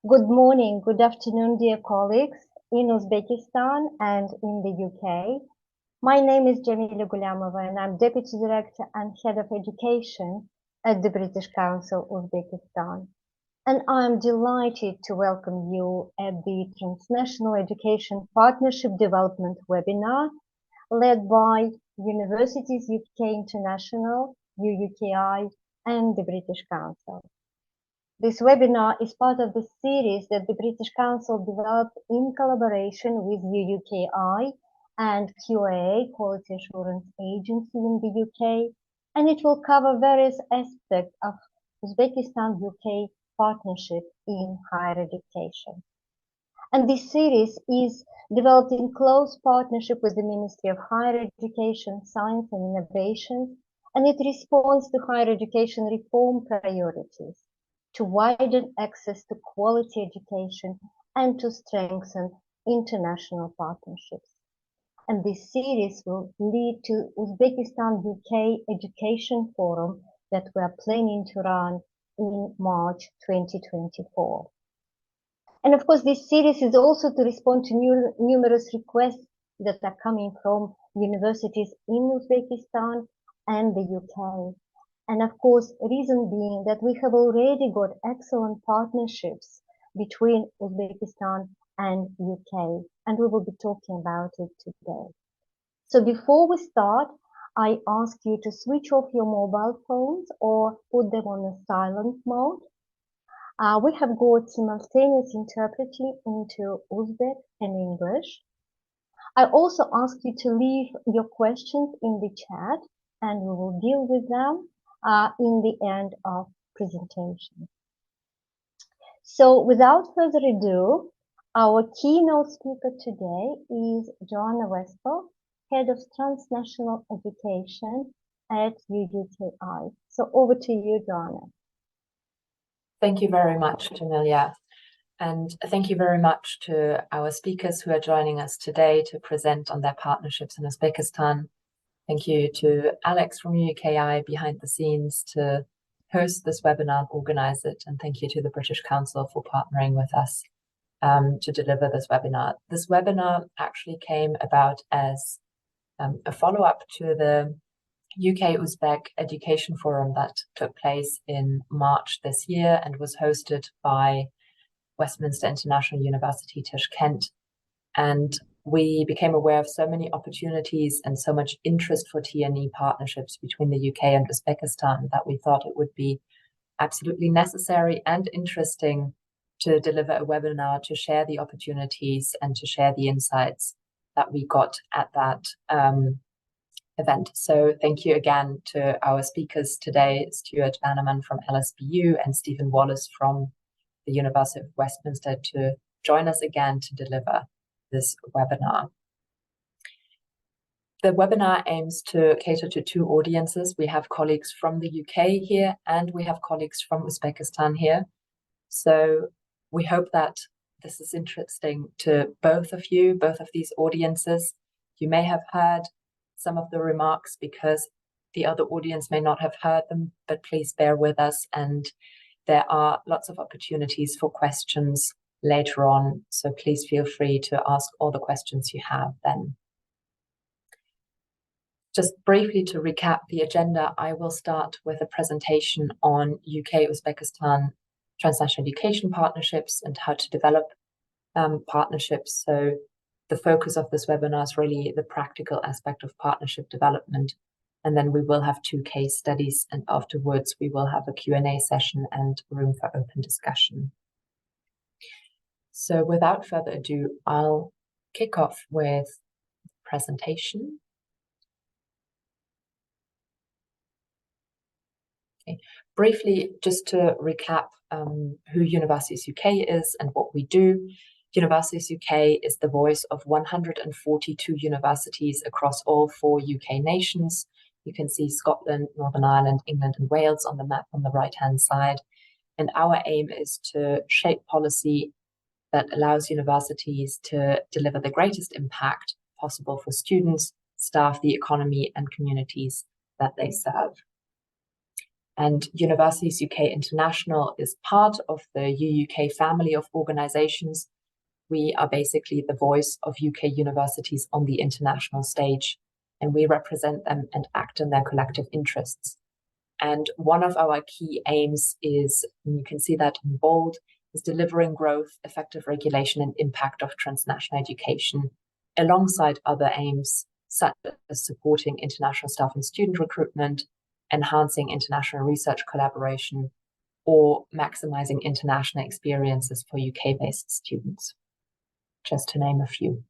Good morning, good afternoon, dear colleagues in Uzbekistan and in the UK. My name is Jamila Gulamova and I'm Deputy Director and Head of Education at the British Council Uzbekistan. And I'm delighted to welcome you at the Transnational Education Partnership Development webinar led by Universities UK International, UUKi, and the British Council. This webinar is part of the series that the British Council developed in collaboration with UUKi and QAA, Quality Assurance Agency in the UK, and it will cover various aspects of Uzbekistan-UK partnership in higher education. And this series is developed in close partnership with the Ministry of Higher Education, Science and Innovation, and it responds to higher education reform priorities, to widen access to quality education and to strengthen international partnerships. And this series will lead to Uzbekistan-UK Education Forum that we are planning to run in March 2024. And of course, this series is also to respond to numerous requests that are coming from universities in Uzbekistan and the UK. And of course, reason being that we have already got excellent partnerships between Uzbekistan and UK, and we will be talking about it today. So before we start, I ask you to switch off your mobile phones or put them on a silent mode. We have got simultaneous interpreting into Uzbek and English. I also ask you to leave your questions in the chat and we will deal with them in the end of presentation. So without further ado, our keynote speaker today is Joanna Westphal, Head of Transnational Education at UUKi. So over to you, Joanna. Thank you very much, Jamila. And thank you very much to our speakers who are joining us today to present on their partnerships in Uzbekistan. Thank you to Alex from UUKi behind the scenes to host this webinar and organize it. And thank you to the British Council for partnering with us to deliver this webinar. This webinar actually came about as a follow-up to the UK-Uzbek Education Forum that took place in March this year and was hosted by Westminster International University, Tashkent. And we became aware of so many opportunities and so much interest for TNE partnerships between the UK and Uzbekistan that we thought it would be absolutely necessary and interesting to deliver a webinar to share the opportunities and to share the insights that we got at that event. So thank you again to our speakers today, Stuart Bannerman from LSBU and Stephen Wallace from the University of Westminster, to join us again to deliver this webinar. The webinar aims to cater to two audiences. We have colleagues from the UK here and we have colleagues from Uzbekistan here. So we hope that this is interesting to both of you, both of these audiences. You may have heard some of the remarks because the other audience may not have heard them, but please bear with us, and there are lots of opportunities for questions later on, so please feel free to ask all the questions you have then. Just briefly to recap the agenda, I will start with a presentation on UK-Uzbekistan transnational education partnerships and how to develop partnerships. So the focus of this webinar is really the practical aspect of partnership development. And then we will have two case studies, and afterwards we will have a Q&A session and room for open discussion. So without further ado, I'll kick off with the presentation. Okay. Briefly, just to recap who Universities UK is and what we do. Universities UK is the voice of 142 universities across all 4 UK nations. You can see Scotland, Northern Ireland, England and Wales on the map on the right-hand side. And our aim is to shape policy that allows universities to deliver the greatest impact possible for students, staff, the economy and communities that they serve. And Universities UK International is part of the UUK family of organizations. We are basically the voice of UK universities on the international stage, and we represent them and act in their collective interests. And one of our key aims is, and you can see that in bold, is delivering growth, effective regulation, and impact of transnational education, alongside other aims such as supporting international staff and student recruitment, enhancing international research collaboration, or maximizing international experiences for UK-based students, just to name a few.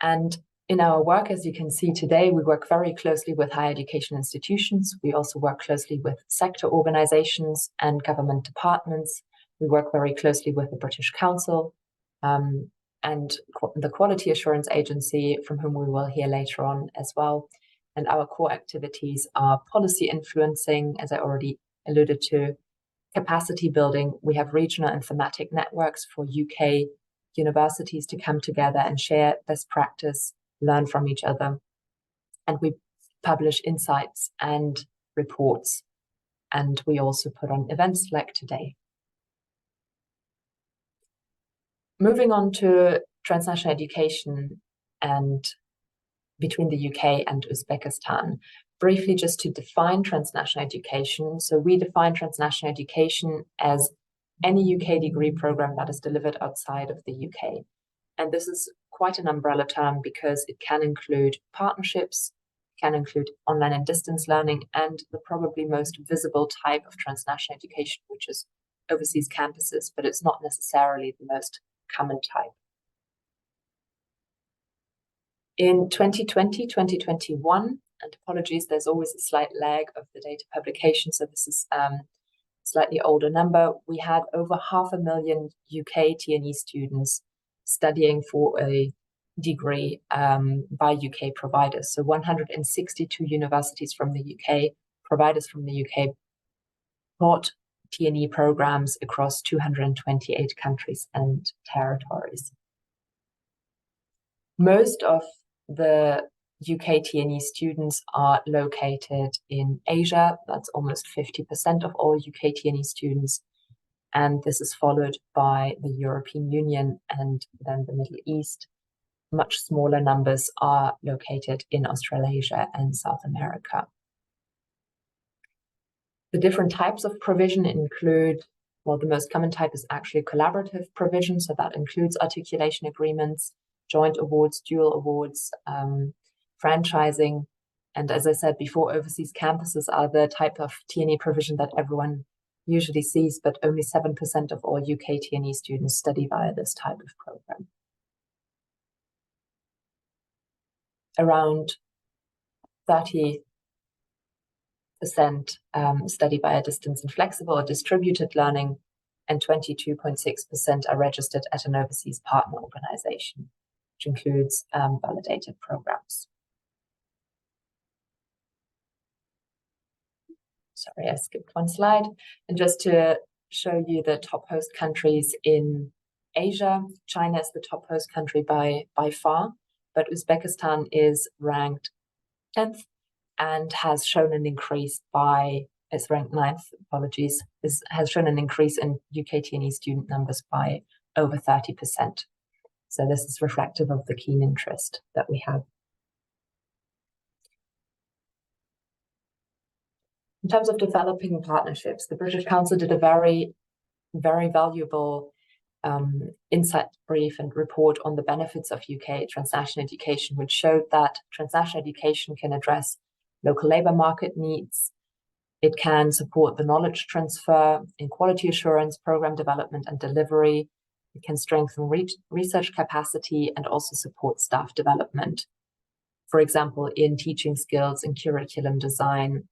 And in our work, as you can see today, we work very closely with higher education institutions. We also work closely with sector organizations and government departments. We work very closely with the British Council and the Quality Assurance Agency, from whom we will hear later on as well. And our core activities are policy influencing, as I already alluded to, capacity building. We have regional and thematic networks for UK universities to come together and share best practice, learn from each other. And we publish insights and reports. And we also put on events like today. Moving on to transnational education and between the UK and Uzbekistan. Briefly, just to define transnational education. So we define transnational education as any UK degree program that is delivered outside of the UK. And this is quite an umbrella term because it can include partnerships, can include online and distance learning, and the probably most visible type of transnational education, which is overseas campuses, but it's not necessarily the most common type. In 2020, 2021, and apologies, there's always a slight lag of the data publication, so this is a slightly older number, we had over 500,000 UK TNE students studying for a degree by UK providers. So 162 universities from the UK, providers from the UK, taught TNE programs across 228 countries and territories. Most of the UK TNE students are located in Asia. That's almost 50% of all UK TNE students. And this is followed by the European Union and then the Middle East. Much smaller numbers are located in Australasia and South America. The different types of provision include, well, the most common type is actually collaborative provision. So that includes articulation agreements, joint awards, dual awards, franchising. And as I said before, overseas campuses are the type of TNE provision that everyone usually sees, but only 7% of all UK TNE students study via this type of program. Around 30% study via distance and flexible or distributed learning, and 22.6% are registered at an overseas partner organization, which includes validated programs. Sorry, I skipped one slide. And just to show you the top host countries in Asia, China is the top host country by far, but Uzbekistan is ranked 10th and has shown an increase it's ranked 9th, apologies, has shown an increase in UK TNE student numbers by over 30%. So this is reflective of the keen interest that we have. In terms of developing partnerships, the British Council did a very, very valuable insight brief and report on the benefits of UK transnational education, which showed that transnational education can address local labour market needs. It can support the knowledge transfer in quality assurance, program development and delivery. It can strengthen research capacity and also support staff development, for example, in teaching skills and curriculum design.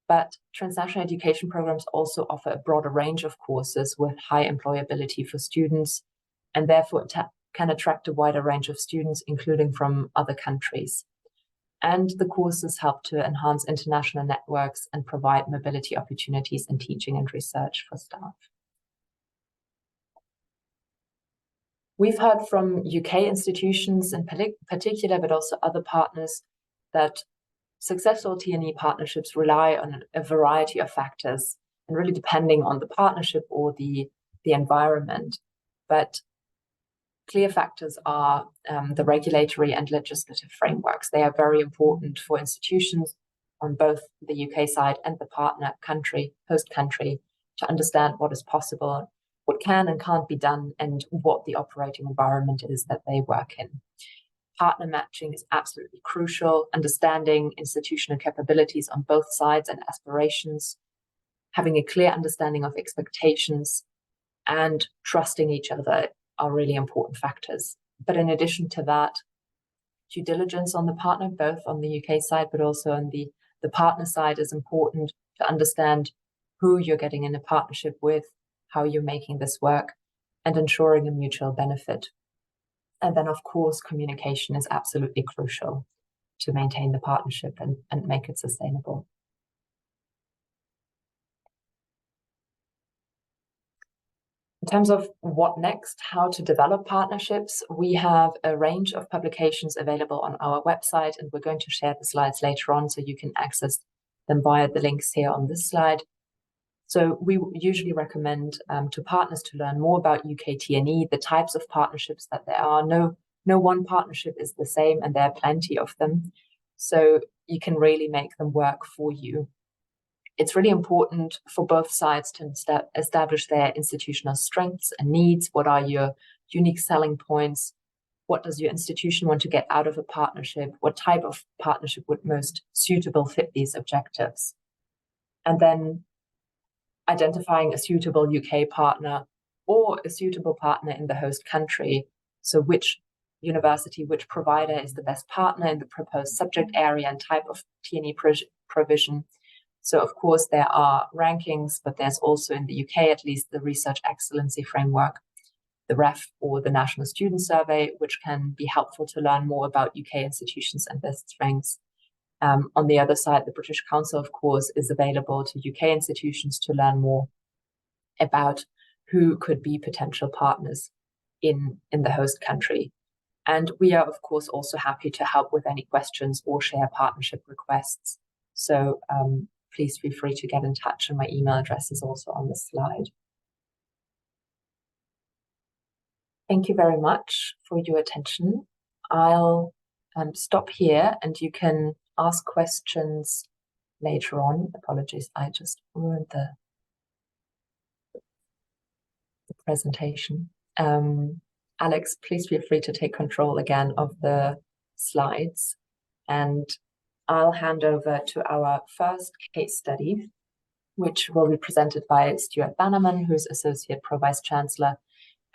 But transnational education programs also offer a broader range of courses with high employability for students, and therefore can attract a wider range of students, including from other countries. And the courses help to enhance international networks and provide mobility opportunities in teaching and research for staff. We've heard from UK institutions in particular, but also other partners, that successful TNE partnerships rely on a variety of factors, and really depending on the partnership or the environment. But clear factors are the regulatory and legislative frameworks. They are very important for institutions on both the UK side and the partner country, host country, to understand what is possible, what can and can't be done, and what the operating environment is that they work in. Partner matching is absolutely crucial, understanding institutional capabilities on both sides and aspirations, having a clear understanding of expectations, and trusting each other are really important factors. But in addition to that, due diligence on the partner, both on the UK side, but also on the partner side, is important to understand who you're getting in a partnership with, how you're making this work, and ensuring a mutual benefit. And then, of course, communication is absolutely crucial to maintain the partnership and make it sustainable. In terms of what next, how to develop partnerships, we have a range of publications available on our website, and we're going to share the slides later on so you can access them via the links here on this slide. So we usually recommend to partners to learn more about UK TNE, the types of partnerships that there are. No one partnership is the same, and there are plenty of them. So you can really make them work for you. It's really important for both sides to establish their institutional strengths and needs. What are your unique selling points? What does your institution want to get out of a partnership? What type of partnership would most suitable fit these objectives? And then identifying a suitable UK partner or a suitable partner in the host country. So which university, which provider is the best partner in the proposed subject area and type of TNE provision. So of course there are rankings, but there's also in the UK at least the Research Excellency Framework, the REF, or the National Student Survey, which can be helpful to learn more about UK institutions and their strengths. On the other side, the British Council, of course, is available to UK institutions to learn more about who could be potential partners in the host country. And we are, of course, also happy to help with any questions or share partnership requests. So please feel free to get in touch, and my email address is also on the slide. Thank you very much for your attention. I'll stop here, and you can ask questions later on. Apologies, I just ruined the presentation. Alex, please feel free to take control again of the slides, and I'll hand over to our first case study, which will be presented by Stuart Bannerman, who's Associate Pro-Vice Chancellor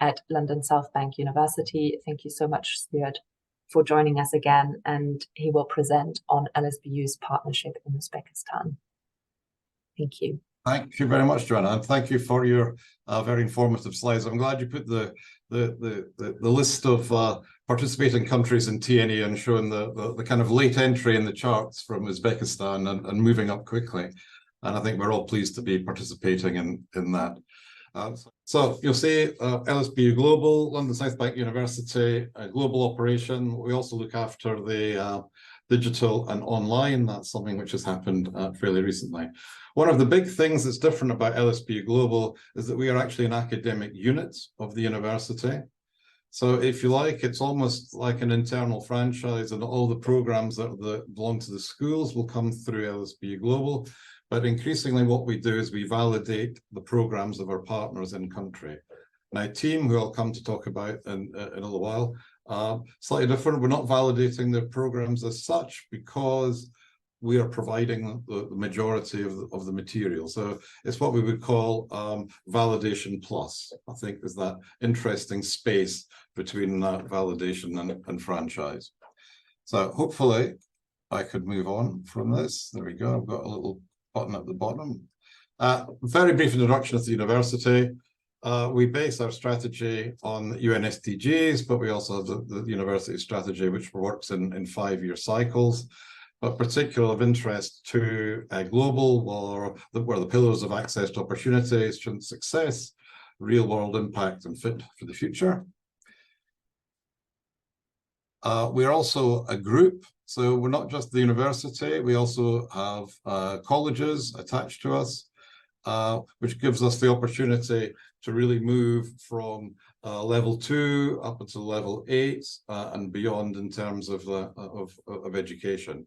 at London South Bank University. Thank you so much, Stuart, for joining us again, and he will present on LSBU's partnership in Uzbekistan. Thank you. Thank you very much, Joanna, and thank you for your very informative slides. I'm glad you put the list of participating countries in TNE and showing the kind of late entry in the charts from Uzbekistan and moving up quickly. And I think we're all pleased to be participating in that. So you'll see LSBU Global, London South Bank University, a global operation. We also look after the digital and online. That's something which has happened fairly recently. One of the big things that's different about LSBU Global is that we are actually an academic unit of the university. So if you like, it's almost like an internal franchise, and all the programs that belong to the schools will come through LSBU Global. But increasingly what we do is we validate the programs of our partners in country. Now, team, who I'll come to talk about in a little while, slightly different. We're not validating their programs as such because we are providing the majority of the material. So it's what we would call validation plus. I think there's that interesting space between validation and franchise. So hopefully I could move on from this. There we go. I've got a little button at the bottom. Very brief introduction of the university. We base our strategy on UN SDGs, but we also have the university strategy, which works in 5-year cycles. But particular of interest to global, where the pillars of access to opportunity, student success, real world impact, and fit for the future. We're also a group, So we're not just the university, we also have colleges attached to us, which gives us the opportunity to really move from level 2 up into level 8 and beyond in terms of education.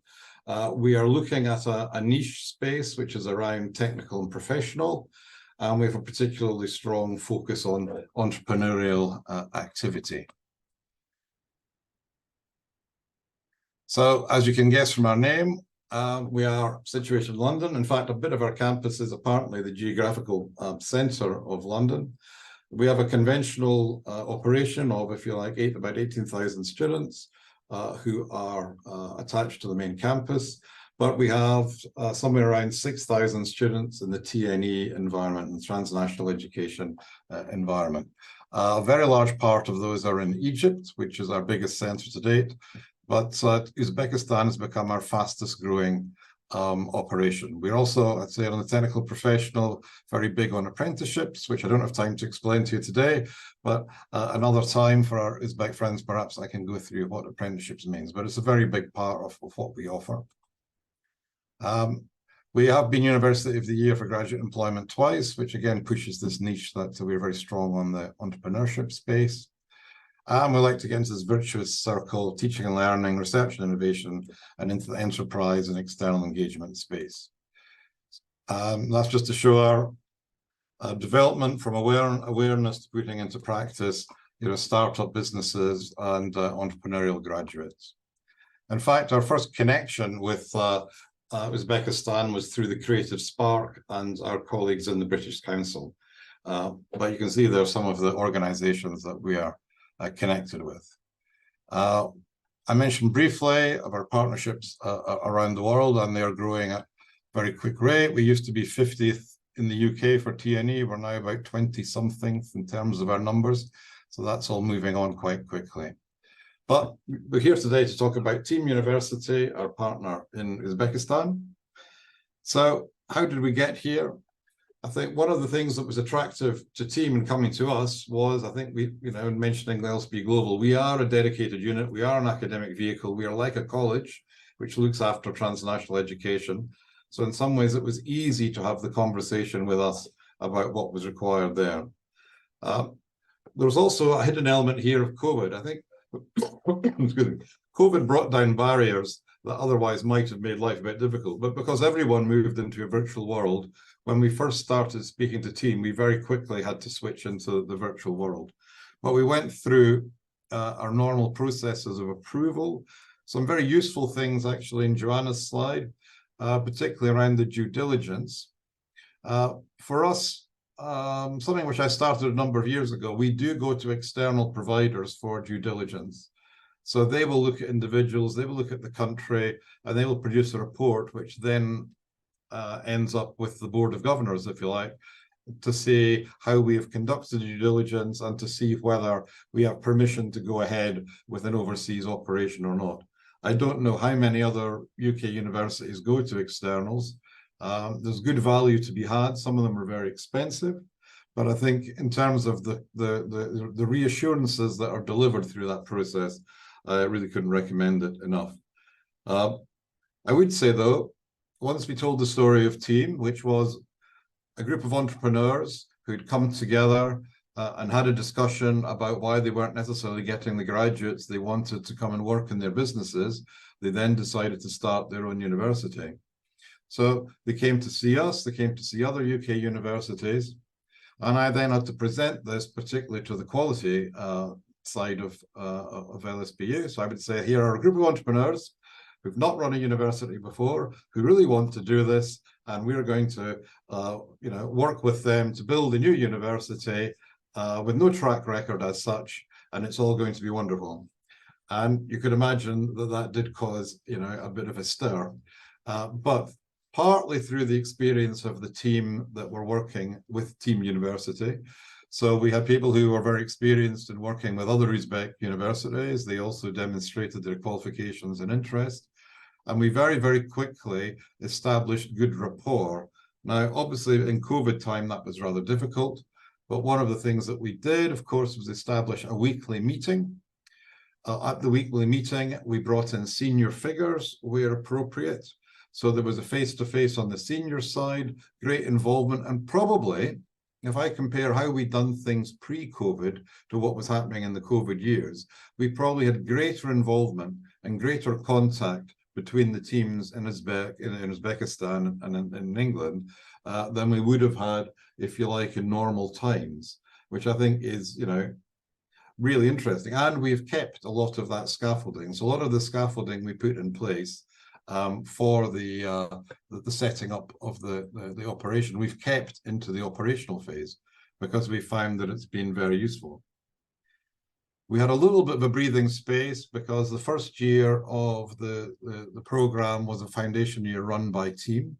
We are looking at a niche space which is around technical and professional, and we have a particularly strong focus on entrepreneurial activity. So, as you can guess from our name, we are situated in London. In fact, a bit of our campus is apparently the geographical centre of London. We have a conventional operation of, if you like, about 18,000 students who are attached to the main campus. But we have somewhere around 6,000 students in the TNE environment, the transnational education environment. A very large part of those are in Egypt, which is our biggest centre to date. But Uzbekistan has become our fastest growing operation. We're also, I'd say, on the technical professional, very big on apprenticeships, which I don't have time to explain to you today, but another time for our Uzbek friends, perhaps I can go through what apprenticeships means, but it's a very big part of what we offer. We have been University of the Year for graduate employment twice, which again pushes this niche that we're very strong on the entrepreneurship space. And we like to get into this virtuous circle, teaching and learning, research and innovation, and into the enterprise and external engagement space. That's just to show our development from awareness to putting into practice, startup businesses and entrepreneurial graduates. In fact, our first connection with Uzbekistan was through the Creative Spark and our colleagues in the British Council. But you can see there are some of the organizations that we are connected with. I mentioned briefly of our partnerships around the world, and they are growing at a very quick rate. We used to be 50th in the UK for TNE. We're now about 20-something in terms of our numbers. So that's all moving on quite quickly. But we're here today to talk about Team University, our partner in Uzbekistan. So how did we get here? I think one of the things that was attractive to Team and coming to us was, I think we, mentioning the LSB Global, we are a dedicated unit, we are an academic vehicle, we are like a college, which looks after transnational education. So in some ways, it was easy to have the conversation with us about what was required there. There was also a hidden element here of COVID. I think COVID brought down barriers that otherwise might have made life a bit difficult, but because everyone moved into a virtual world, when we first started speaking to Team, we very quickly had to switch into the virtual world. But we went through our normal processes of approval, some very useful things actually in Joanna's slide, particularly around the due diligence. For us, something which I started a number of years ago, we do go to external providers for due diligence. So they will look at individuals, they will look at the country, and they will produce a report, which then ends up with the Board of Governors, if you like, to see how we have conducted due diligence and to see whether we have permission to go ahead with an overseas operation or not. I don't know how many other UK universities go to externals. There's good value to be had. Some of them are very expensive, but I think in terms of the reassurances that are delivered through that process, I really couldn't recommend it enough. I would say, though, once we told the story of Team, which was a group of entrepreneurs who'd come together and had a discussion about why they weren't necessarily getting the graduates they wanted to come and work in their businesses, they then decided to start their own university. So they came to see us, they came to see other UK universities, and I then had to present this particularly to the quality side of LSBU. So I would say, here are a group of entrepreneurs who've not run a university before, who really want to do this, and we're going to work with them to build a new university with no track record as such, and it's all going to be wonderful. And you could imagine that that did cause a bit of a stir, but partly through the experience of the team that were working with Team University. So we had people who were very experienced in working with other Uzbek universities. They also demonstrated their qualifications and interest. And we very, very quickly established good rapport. Now, obviously, in COVID time, that was rather difficult. But one of the things that we did, of course, was establish a weekly meeting. At the weekly meeting, we brought in senior figures where appropriate. So there was a face-to-face on the senior side, great involvement, and probably, if I compare how we'd done things pre-COVID to what was happening in the COVID years, we probably had greater involvement and greater contact between the teams in Uzbekistan and in England than we would have had, if you like, in normal times, which I think is, you know, really interesting. And we've kept a lot of that scaffolding. So a lot of the scaffolding we put in place for the setting up of the operation, we've kept into the operational phase because we found that it's been very useful. We had a little bit of a breathing space because the first year of the program was a foundation year run by team.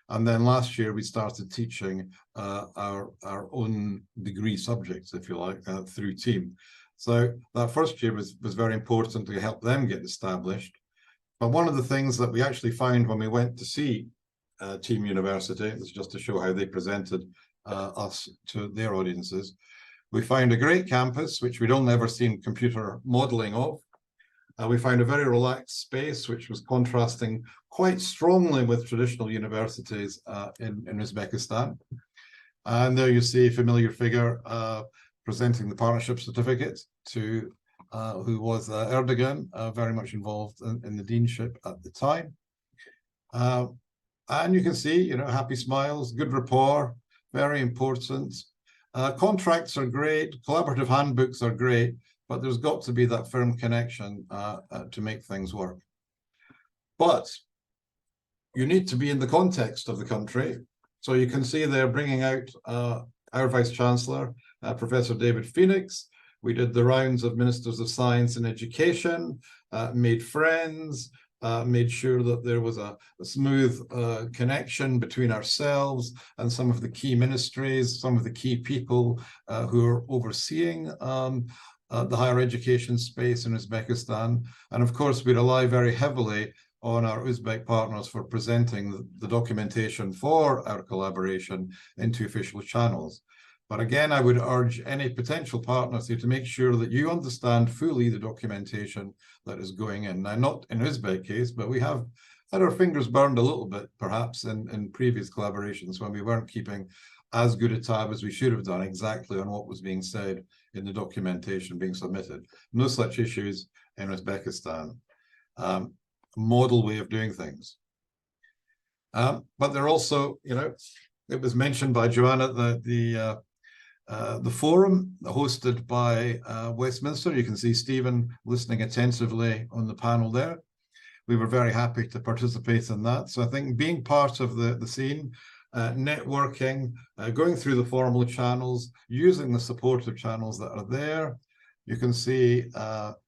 And then last year we started teaching our own degree subjects, if you like, through team. So that first year was very important to help them get established. But one of the things that we actually found when we went to see Team University, this is just to show how they presented us to their audiences, we found a great campus, which we'd only ever seen computer modeling of. We found a very relaxed space, which was contrasting quite strongly with traditional universities in Uzbekistan. And there you see a familiar figure presenting the partnership certificate to who was Erdogan, very much involved in the deanship at the time. And you can see, you know, happy smiles, good rapport, very important. Contracts are great, collaborative handbooks are great, but there's got to be that firm connection to make things work. But you need to be in the context of the country. So you can see they're bringing out our Vice-Chancellor, Professor David Phoenix. We did the rounds of Ministers of Science and Education, made friends, made sure that there was a smooth connection between ourselves and some of the key ministries, some of the key people who are overseeing the higher education space in Uzbekistan. And of course, we rely very heavily on our Uzbek partners for presenting the documentation for our collaboration into official channels. But again, I would urge any potential partners here to make sure that you understand fully the documentation that is going in. Now, not in Uzbek case, but we have had our fingers burned a little bit, perhaps, in previous collaborations when we weren't keeping as good a tab as we should have done exactly on what was being said in the documentation being submitted. No such issues in Uzbekistan. Model way of doing things. But they're also, you know, it was mentioned by Joanna that the forum hosted by Westminster, you can see Stephen listening attentively on the panel there. We were very happy to participate in that. So I think being part of the scene, networking, going through the formal channels, using the supportive channels that are there. You can see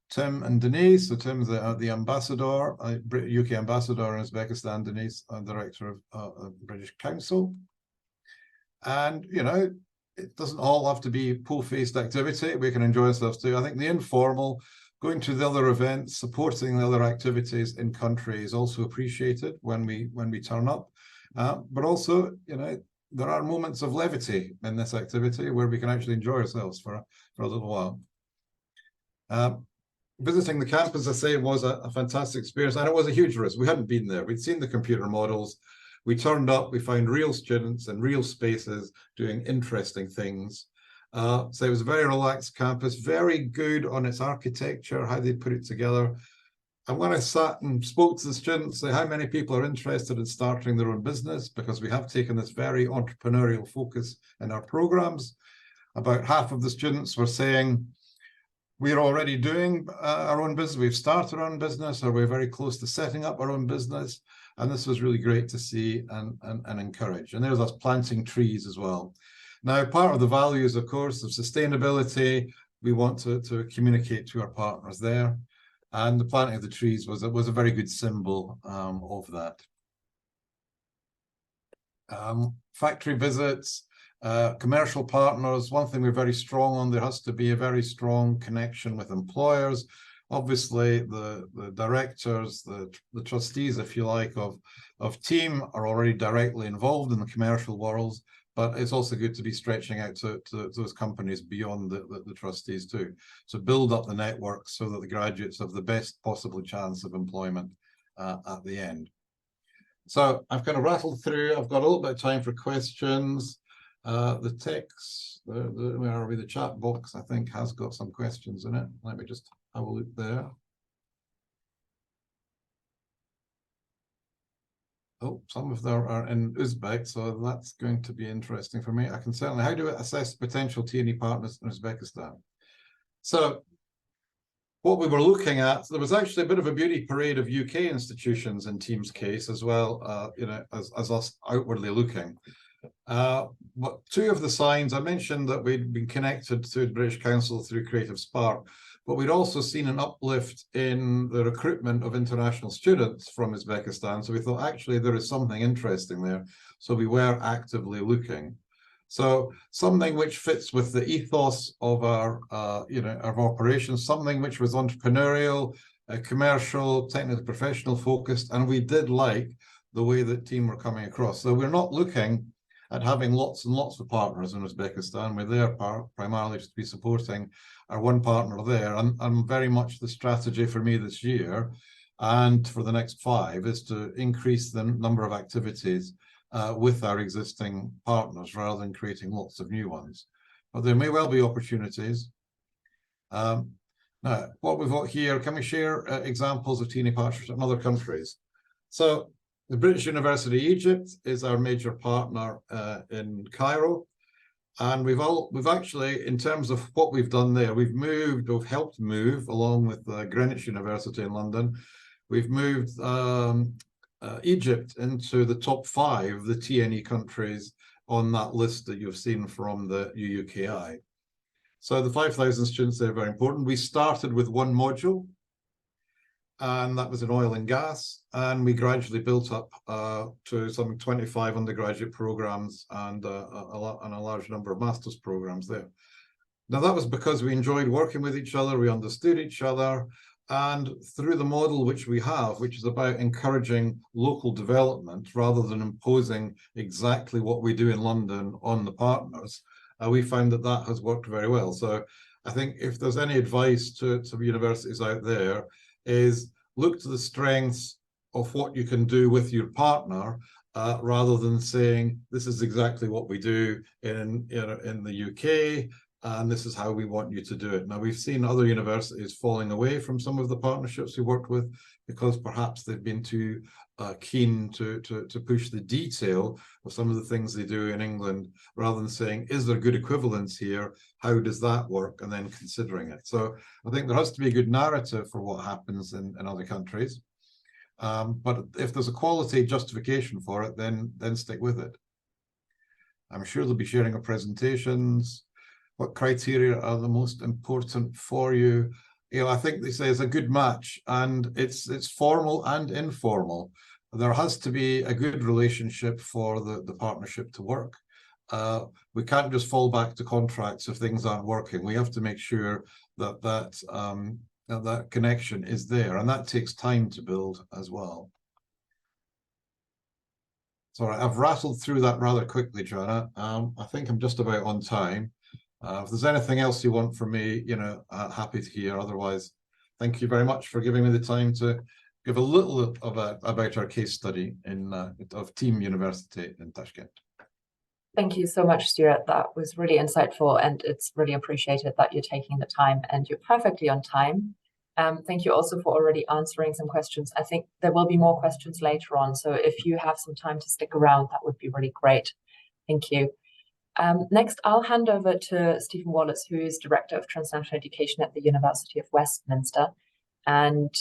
Tim and Denise. So Tim's the ambassador, UK ambassador in Uzbekistan, Denise, director of British Council. And, you know, it doesn't all have to be full-faced activity. We can enjoy ourselves too. I think the informal, going to the other events, supporting the other activities in country is also appreciated when we turn up. But also, you know, there are moments of levity in this activity where we can actually enjoy ourselves for a little while. Visiting the camp, as I say, was a fantastic experience, and it was a huge risk. We hadn't been there. We'd seen the computer models. We turned up, we found real students and real spaces doing interesting things. So it was a very relaxed campus, very good on its architecture, how they put it together. And when I sat and spoke to the students, say how many people are interested in starting their own business, because we have taken this very entrepreneurial focus in our programs. About half of the students were saying, we're already doing our own business, we've started our own business, or we're very close to setting up our own business. And this was really great to see and encourage. And there's us planting trees as well. Now, part of the values, of course, of sustainability, we want to communicate to our partners there. And the planting of the trees was a very good symbol of that. Factory visits, commercial partners, one thing we're very strong on, there has to be a very strong connection with employers. Obviously, the directors, the trustees, if you like, of team are already directly involved in the commercial world, but it's also good to be stretching out to those companies beyond the trustees too. So build up the network so that the graduates have the best possible chance of employment at the end. So I've kind of rattled through. I've got a little bit of time for questions. The text, where are we? The chat box, I think, has got some questions in it. Let me just have a look there. Oh, some of them are in Uzbek, so that's going to be interesting for me. I can certainly, how do I assess potential TNE partners in Uzbekistan? So what we were looking at, there was actually a bit of a beauty parade of UK institutions in Team's case as well, you know, as us outwardly looking. But two of the signs, I mentioned that we'd been connected to the British Council through Creative Spark, but we'd also seen an uplift in the recruitment of international students from Uzbekistan. So we thought, actually, there is something interesting there. So we were actively looking. So something which fits with the ethos of our, you know, our operations, something which was entrepreneurial, commercial, technically professional focused, and we did like the way that Team were coming across. So we're not looking at having lots and lots of partners in Uzbekistan. We're there primarily to be supporting our one partner there, and very much the strategy for me this year and for the next 5 is to increase the number of activities with our existing partners rather than creating lots of new ones. But there may well be opportunities. Now, what we've got here, can we share examples of TNE partnerships in other countries? So the British University Egypt is our major partner in Cairo. And we've actually, in terms of what we've done there, we've helped move, along with Greenwich University in London, we've moved Egypt into the top 5 of the TNE countries on that list that you've seen from the UUKi. So the 5,000 students there are very important. We started with 1 module, and that was in oil and gas, and we gradually built up to some 25 undergraduate programs and a large number of master's programs there. Now, that was because we enjoyed working with each other, we understood each other, and through the model which we have, which is about encouraging local development rather than imposing exactly what we do in London on the partners, we found that that has worked very well. So I think if there's any advice to universities out there, is look to the strengths of what you can do with your partner rather than saying this is exactly what we do in the UK and this is how we want you to do it. Now, we've seen other universities falling away from some of the partnerships we worked with because perhaps they've been too keen to push the detail of some of the things they do in England rather than saying, is there good equivalence here? How does that work? And then considering it. So I think there has to be a good narrative for what happens in other countries. But if there's a quality justification for it, then stick with it. I'm sure they'll be sharing our presentations. What criteria are the most important for you? You know, I think they say it's a good match, and it's formal and informal. There has to be a good relationship for the partnership to work. We can't just fall back to contracts if things aren't working. We have to make sure that connection is there, and that takes time to build as well. Sorry, I've rattled through that rather quickly, Joanna. I think I'm just about on time. If there's anything else you want from me, you know, happy to hear. Otherwise, thank you very much for giving me the time to give a little about our case study of Team University in Tashkent. Thank you so much, Stuart. That was really insightful, and it's really appreciated that you're taking the time, and you're perfectly on time. Thank you also for already answering some questions. I think there will be more questions later on, so if you have some time to stick around, that would be really great. Thank you. Next, I'll hand over to Stephen Wallace, who is Director of Transnational Education at the University of Westminster. And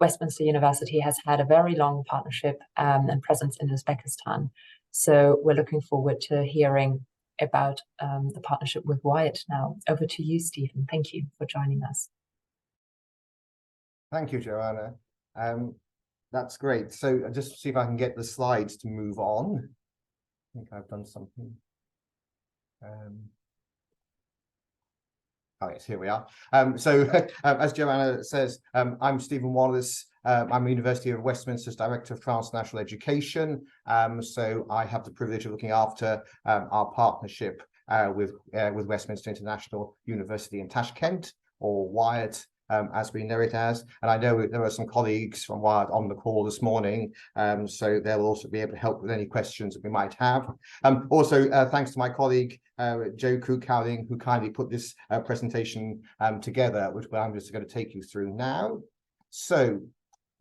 Westminster University has had a very long partnership and presence in Uzbekistan. So we're looking forward to hearing about the partnership with Wyatt now. Over to you, Stephen. Thank you for joining us. Thank you, Joanna. That's great. So I'll just see if I can get the slides to move on. I think I've done something. Oh yes, here we are. As Joanna says, I'm Stephen Wallace. I'm University of Westminster's Director of Transnational Education. So I have the privilege of looking after our partnership with Westminster International University in Tashkent, or WIAT, as we know it as. And I know there are some colleagues from WIAT on the call this morning, so they'll also be able to help with any questions that we might have. Also, thanks to my colleague, Joe Cowling, who kindly put this presentation together, which I'm just going to take you through now. So,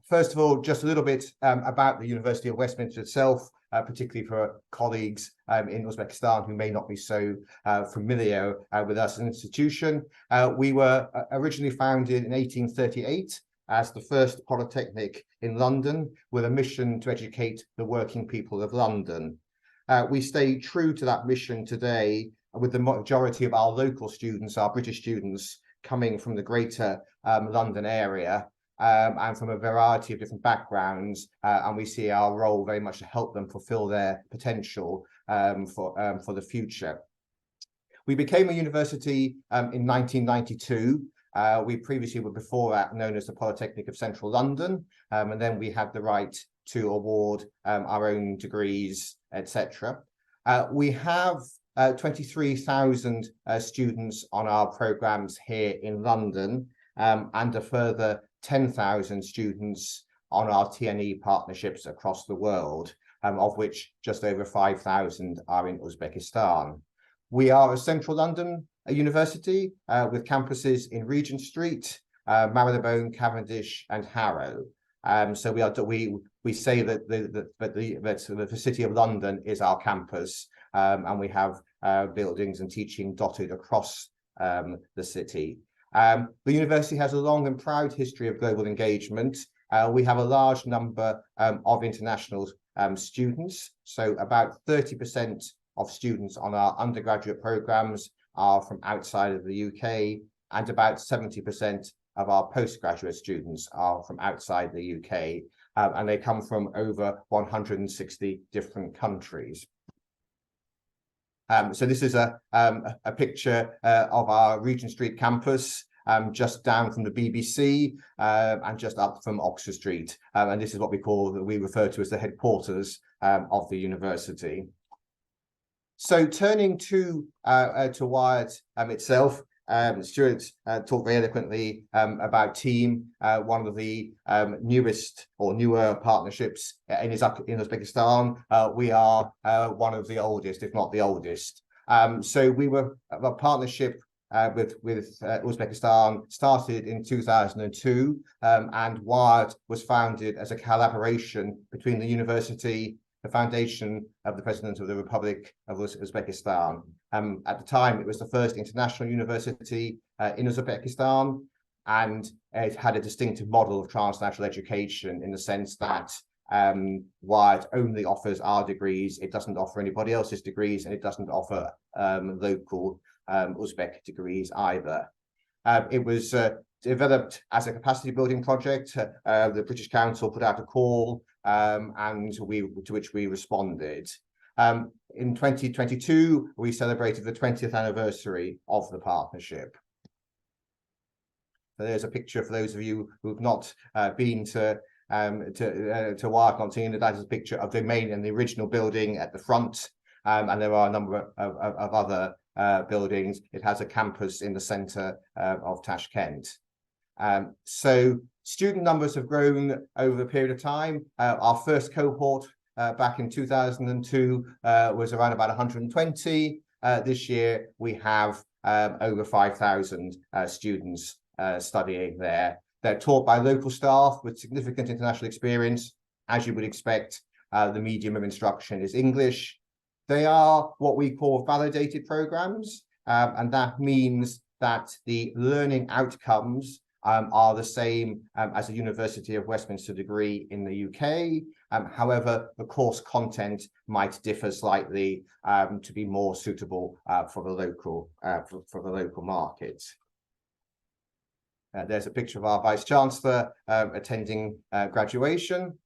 first of all, just a little bit about the University of Westminster itself, particularly for colleagues in Uzbekistan who may not be so familiar with us as an institution. We were originally founded in 1838 as the first polytechnic in London, with a mission to educate the working people of London. We stay true to that mission today, with the majority of our local students, our British students, coming from the greater London area. And from a variety of different backgrounds, and we see our role very much to help them fulfill their potential for the future. We became a university in 1992. We previously were before that known as the Polytechnic of Central London, and then we had the right to award our own degrees, etc. We have 23,000 students on our programs here in London, and a further 10,000 students on our TNE partnerships across the world, of which just over 5,000 are in Uzbekistan. We are a central London university with campuses in Regent Street, Marylebone, Cavendish, and Harrow. So we say that the City of London is our campus, and we have buildings and teaching dotted across the city. The university has a long and proud history of global engagement. We have a large number of international students. So about 30% of students on our undergraduate programs are from outside of the UK, and about 70% of our postgraduate students are from outside the UK, and they come from over 160 different countries. So this is a picture of our Regent Street campus, just down from the BBC and just up from Oxford Street. And this is what we refer to as the headquarters of the university. So turning to WIAT itself, Stuart talked very eloquently about TEAM, one of the newest or newer partnerships in Uzbekistan. We are one of the oldest, if not the oldest. So we were a partnership with Uzbekistan started in 2002, and WIAT was founded as a collaboration between the university, the foundation of the President of the Republic of Uzbekistan. At the time, it was the first international university in Uzbekistan, and it had a distinctive model of transnational education in the sense that WIAT only offers our degrees, it doesn't offer anybody else's degrees, and it doesn't offer local Uzbek degrees either. It was developed as a capacity building project. The British Council put out a call, and to which we responded. In 2022, we celebrated the 20th anniversary of the partnership. So there's a picture for those of you who've not been to WIAT, not seen it. That is a picture of the main and the original building at the front, and there are a number of other buildings. It has a campus in the centre of Tashkent. So student numbers have grown over a period of time. Our first cohort back in 2002 was around about 120. This year we have over 5,000 students studying there. They're taught by local staff with significant international experience. As you would expect, the medium of instruction is English. They are what we call validated programs, and that means that the learning outcomes are the same as a University of Westminster degree in the UK. However, the course content might differ slightly to be more suitable for the local market. There's a picture of our Vice-Chancellor attending graduation.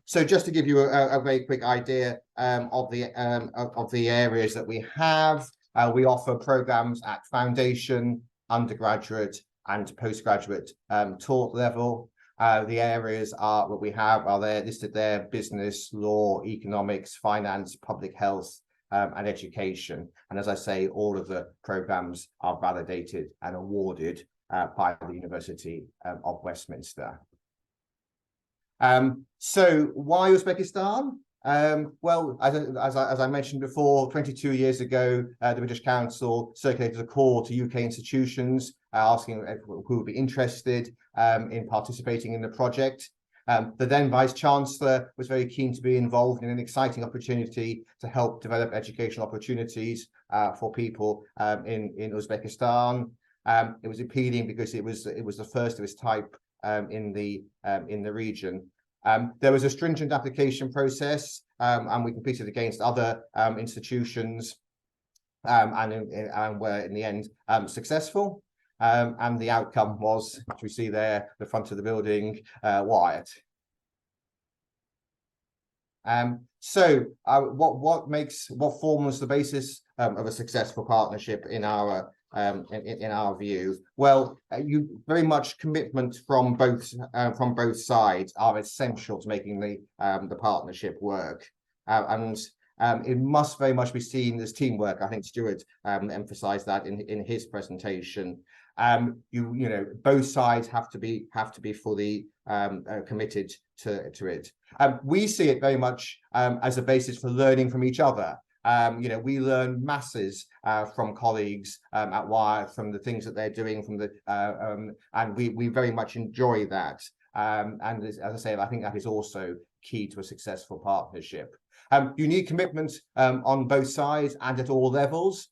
So just to give you a very quick idea of the areas that we have, we offer programs at foundation, undergraduate, and postgraduate taught level. The areas are what we have are there listed there: business, law, economics, finance, public health, and education. And as I say, all of the programs are validated and awarded by the University of Westminster. So why Uzbekistan? Well, as I mentioned before, 22 years ago, the British Council circulated a call to UK institutions asking who would be interested in participating in the project. The then Vice-Chancellor was very keen to be involved in an exciting opportunity to help develop educational opportunities for people in Uzbekistan. It was appealing because it was the first of its type in the region. There was a stringent application process, and we competed against other institutions, and were in the end successful. And the outcome was, which we see there, the front of the building, Wyatt. So what forms the basis of a successful partnership in our view? Well, you very much commitment from both sides are essential to making the partnership work, and it must very much be seen as teamwork. I think Stuart emphasised that in his presentation. You know, both sides have to be fully committed to it. We see it very much as a basis for learning from each other. You know, we learn masses from colleagues at Wire, from the things that they're doing, and we very much enjoy that. And as I say, I think that is also key to a successful partnership. You need commitment on both sides and at all levels.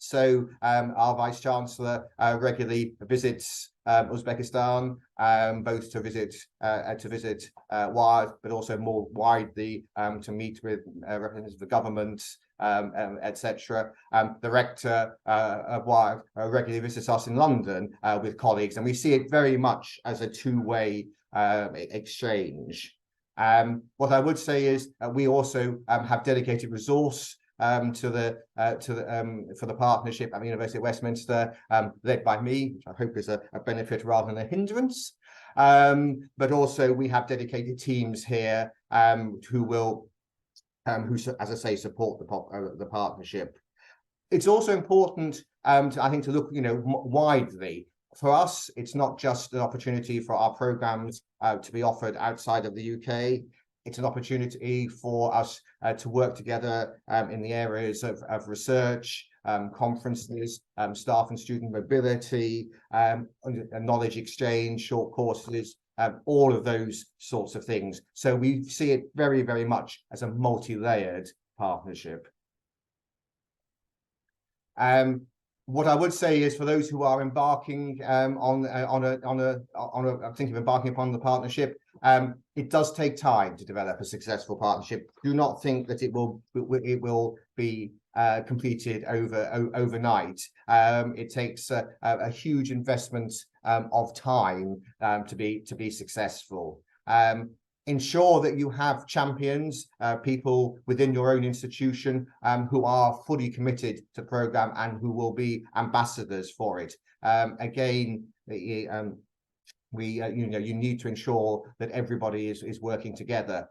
So our Vice-Chancellor regularly visits Uzbekistan, both to visit WIRE, but also more widely to meet with representatives of the government, etc. The rector of WIRE regularly visits us in London with colleagues, and we see it very much as a two-way exchange. What I would say is we also have dedicated resource for the partnership at the University of Westminster, led by me, which I hope is a benefit rather than a hindrance. But also we have dedicated teams here who, as I say, support the partnership. It's also important, I think, to look, you know, widely. For us, it's not just an opportunity for our programs to be offered outside of the UK. It's an opportunity for us to work together in the areas of research, conferences, staff and student mobility, knowledge exchange, short courses, all of those sorts of things. So we see it very, very much as a multi-layered partnership. What I would say is, for those who are embarking thinking of embarking upon the partnership, it does take time to develop a successful partnership. Do not think that it will be completed overnight. It takes a huge investment of time to be successful. Ensure that you have champions, people within your own institution who are fully committed to the programme and who will be ambassadors for it. Again, you need to ensure that everybody is working together.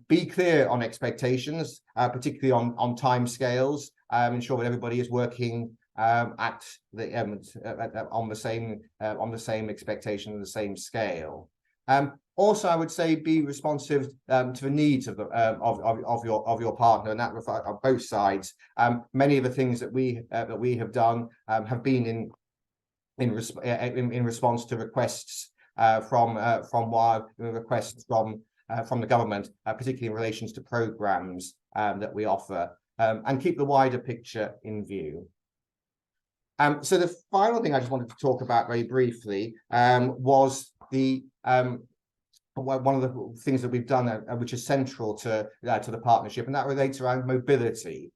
Be clear on expectations, particularly on time scales. Ensure that everybody is working on the same expectation and the same scale. Also, I would say be responsive to the needs of your partner, and that reflects on both sides. Many of the things that we have done have been in response to requests from WIRE, requests from the government, particularly in relation to programs that we offer, and keep the wider picture in view. So the final thing I just wanted to talk about very briefly was the one of the things that we've done, which is central to the partnership, and that relates around mobility.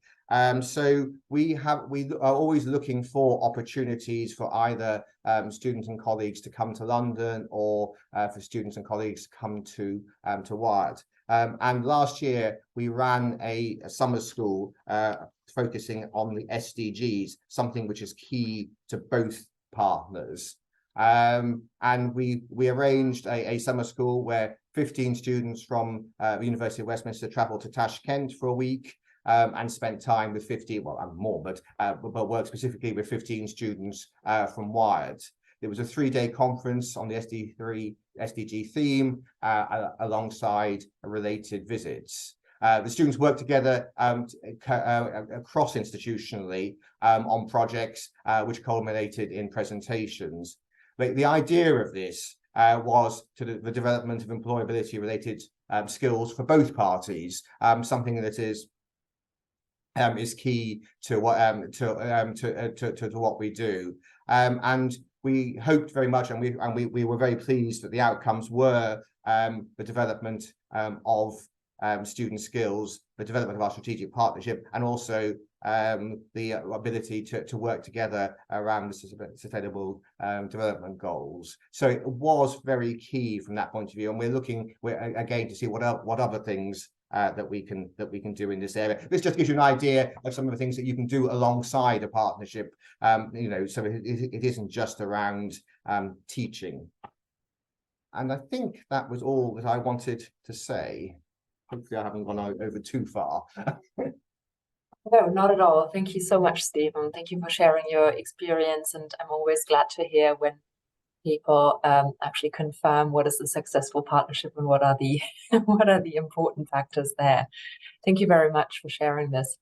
So we are always looking for opportunities for either students and colleagues to come to London, or for students and colleagues to come to WIRE. And last year we ran a summer school focusing on the SDGs, something which is key to both partners. And we arranged a summer school where 15 students from the University of Westminster travelled to Tashkent for a week and spent time with 15, well, more, but worked specifically with 15 students from Wired. It was a 3-day conference on the SDG theme alongside related visits. The students worked together cross-institutionally on projects which culminated in presentations. The idea of this was the development of employability-related skills for both parties, something that is key to what we do. And we hoped very much, and we were very pleased that the outcomes were the development of student skills, the development of our strategic partnership, and also the ability to work together around the sustainable development goals. So it was very key from that point of view, and we're looking again to see what other things that we can do in this area. This just gives you an idea of some of the things that you can do alongside a partnership. You know, so it isn't just around teaching. And I think that was all that I wanted to say. Hopefully I haven't gone over too far. No, not at all. Thank you so much, Stephen. Thank you for sharing your experience. And I'm always glad to hear when people actually confirm what is a successful partnership and what are the what are the important factors there. Thank you very much for sharing this.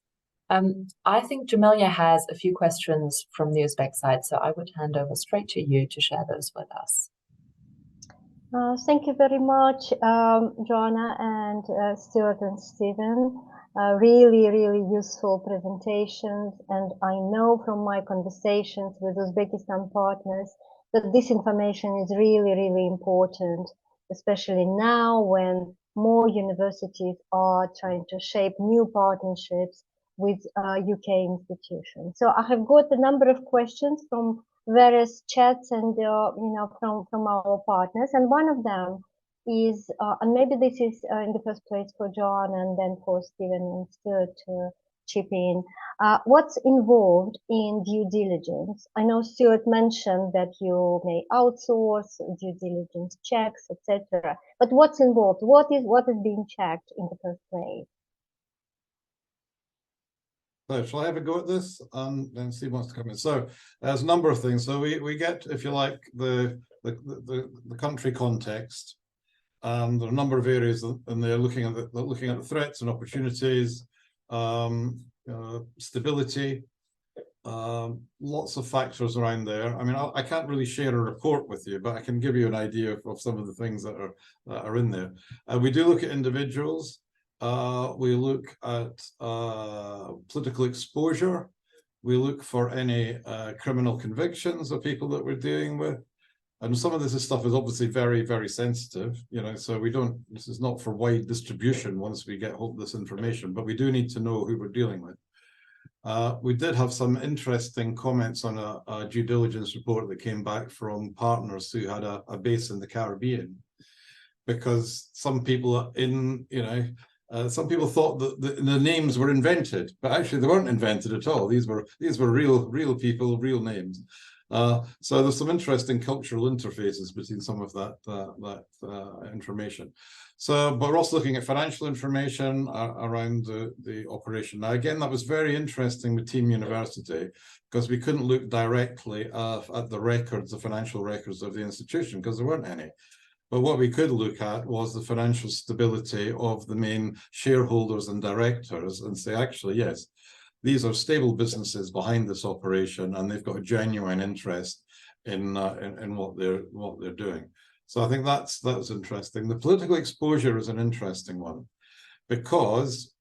I think Jamelia has a few questions from the Uzbek side, so I would hand over straight to you to share those with us. Thank you very much, Joanna and Stuart and Stephen. Really, really useful presentations. And I know from my conversations with Uzbekistan partners that this information is really, really important, especially now when more universities are trying to shape new partnerships with UK institutions. So I have got a number of questions from various chats and you know, from our partners, and one of them is and maybe this is in the first place for John and then for Stephen and Stuart to chip in. What's involved in due diligence? I know Stuart mentioned that you may outsource due diligence checks, etc. But what's involved? What is being checked in the first place? So shall I have a go at this? Then Steve wants to come in. So there's a number of things. So we get, if you like, the country context. There are a number of areas, and they're looking at the threats and opportunities, stability, lots of factors around there. I mean, I can't really share a report with you, but I can give you an idea of some of the things that are in there. We do look at individuals. We look at political exposure. We look for any criminal convictions of people that we're dealing with. And some of this stuff is obviously very, very sensitive, you know, so this is not for wide distribution once we get hold of this information, but we do need to know who we're dealing with. We did have some interesting comments on a due diligence report that came back from partners who had a base in the Caribbean, because some people some people thought that the names were invented, but actually they weren't invented at all. These were real people, real names. So there's some interesting cultural interfaces between some of that information. So, but we're also looking at financial information around the operation. Now, again, that was very interesting with Team University, because we couldn't look directly at the records, the financial records of the institution, because there weren't any. But what we could look at was the financial stability of the main shareholders and directors and say, actually, yes, these are stable businesses behind this operation, and they've got a genuine interest in what they're doing. So I think that's interesting. The political exposure is an interesting one, because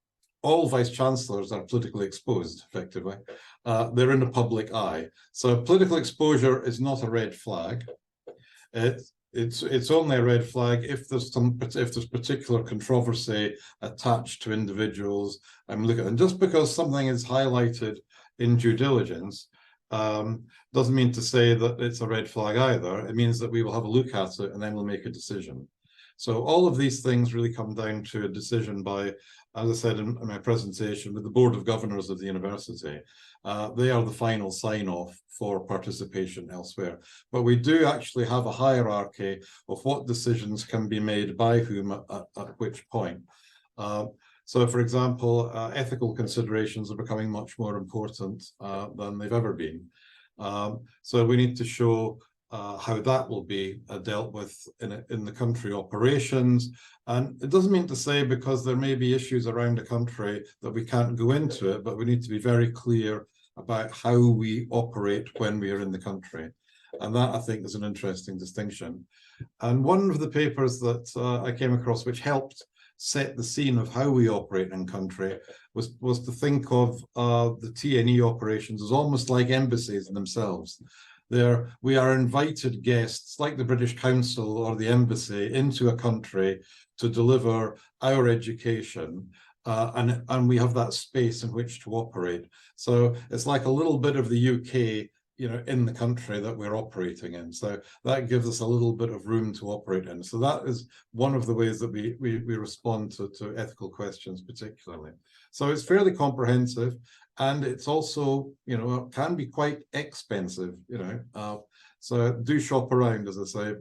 all vice chancellors are politically exposed, effectively. They're in the public eye. So political exposure is not a red flag. It's only a red flag if there's particular controversy attached to individuals. And look at them. Just because something is highlighted in due diligence doesn't mean to say that it's a red flag either. It means that we will have a look at it and then we'll make a decision. So all of these things really come down to a decision by as I said in my presentation, with the Board of Governors of the university. They are the final sign-off for participation elsewhere. But we do actually have a hierarchy of what decisions can be made by whom at which point. So, for example, ethical considerations are becoming much more important than they've ever been. So we need to show how that will be dealt with in the country operations. And it doesn't mean to say because there may be issues around the country that we can't go into it, but we need to be very clear about how we operate when we are in the country. And that, I think, is an interesting distinction. And one of the papers that I came across which helped set the scene of how we operate in country was to think of the TNE operations as almost like embassies themselves. We are invited guests, like the British Council or the embassy, into a country to deliver our education, and we have that space in which to operate. So it's like a little bit of the UK, in the country that we're operating in. So that gives us a little bit of room to operate in. So that is one of the ways that we respond to ethical questions particularly. So it's fairly comprehensive, and it's also, can be quite expensive, so do shop around, as I say.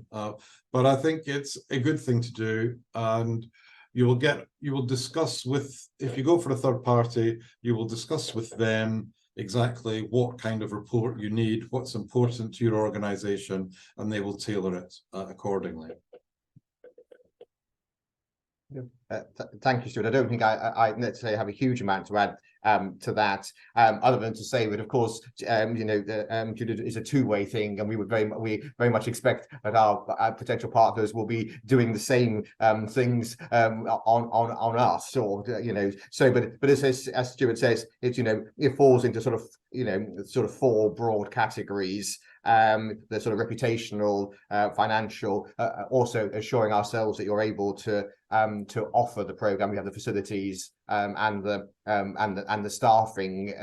But I think it's a good thing to do, and you will discuss with, if you go for a third party, you will discuss with them exactly what kind of report you need, what's important to your organization, and they will tailor it accordingly. Thank you, Stuart. I don't think I necessarily have a huge amount to add to that, other than to say that, of course, Judith is a two-way thing, and we very much expect that our potential partners will be doing the same things on us, or So, but as Stuart says, it falls into sort of four broad categories. The sort of reputational, financial, also assuring ourselves that you're able to offer the program. We have the facilities and the staffing,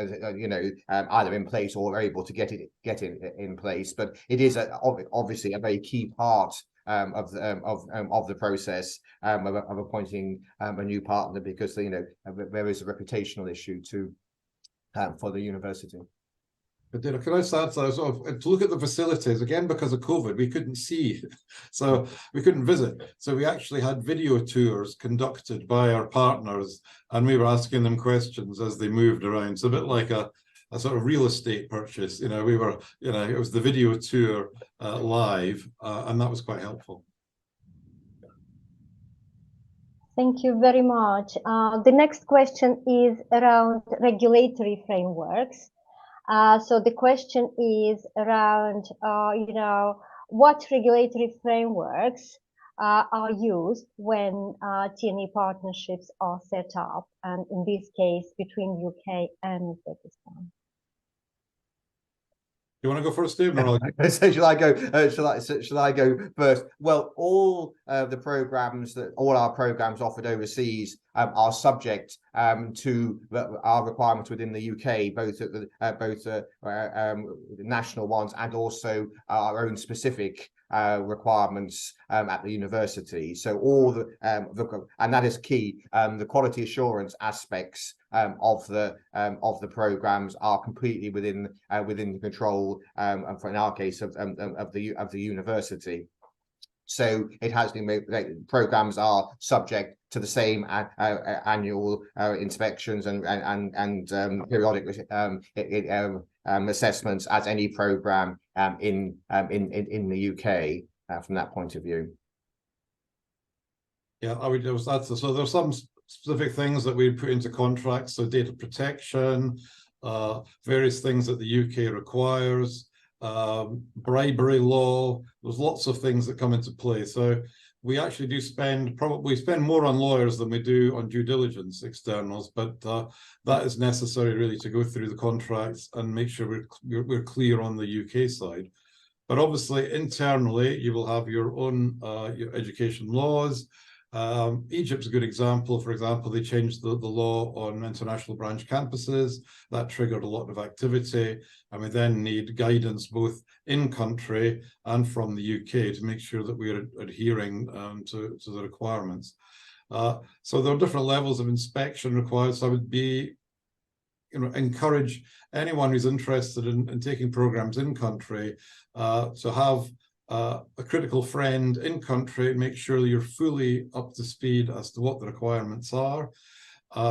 either in place or able to get it in place. But it is obviously a very key part of the process of appointing a new partner, because there is a reputational issue for the university. But can I start to look at the facilities again? Because of COVID, we couldn't see, so we couldn't visit. So we actually had video tours conducted by our partners, and we were asking them questions as they moved around. It's a bit like a sort of real estate purchase. It was the video tour live, and that was quite helpful. Thank you very much. The next question is around regulatory frameworks. So the question is around, what regulatory frameworks are used when TNE partnerships are set up, and in this case, between UK and Uzbekistan. You want to go first, Stephen? Or So shall I go? Shall I go first? Well, all our programs offered overseas are subject to our requirements within the UK, both the national ones and also our own specific requirements at the university. So all and that is key. The quality assurance aspects of the programs are completely within the control, in our case, of the university. So it has been made, programs are subject to the same annual inspections and periodic assessments as any program in the UK from that point of view. Yeah, I would just add so there's some specific things that we put into contracts, so data protection, various things that the UK requires, bribery law. There's lots of things that come into play. So we actually do spend more on lawyers than we do on due diligence externals, but that is necessary really to go through the contracts and make sure we're clear on the UK side. But obviously internally you will have your own your education laws. Egypt's a good example. For example, they changed the law on international branch campuses. That triggered a lot of activity, and we then need guidance both in country and from the UK to make sure that we're adhering to the requirements. So there are different levels of inspection required. So I would be, encourage anyone who's interested in taking programs in country to have a critical friend in country, make sure you're fully up to speed as to what the requirements are.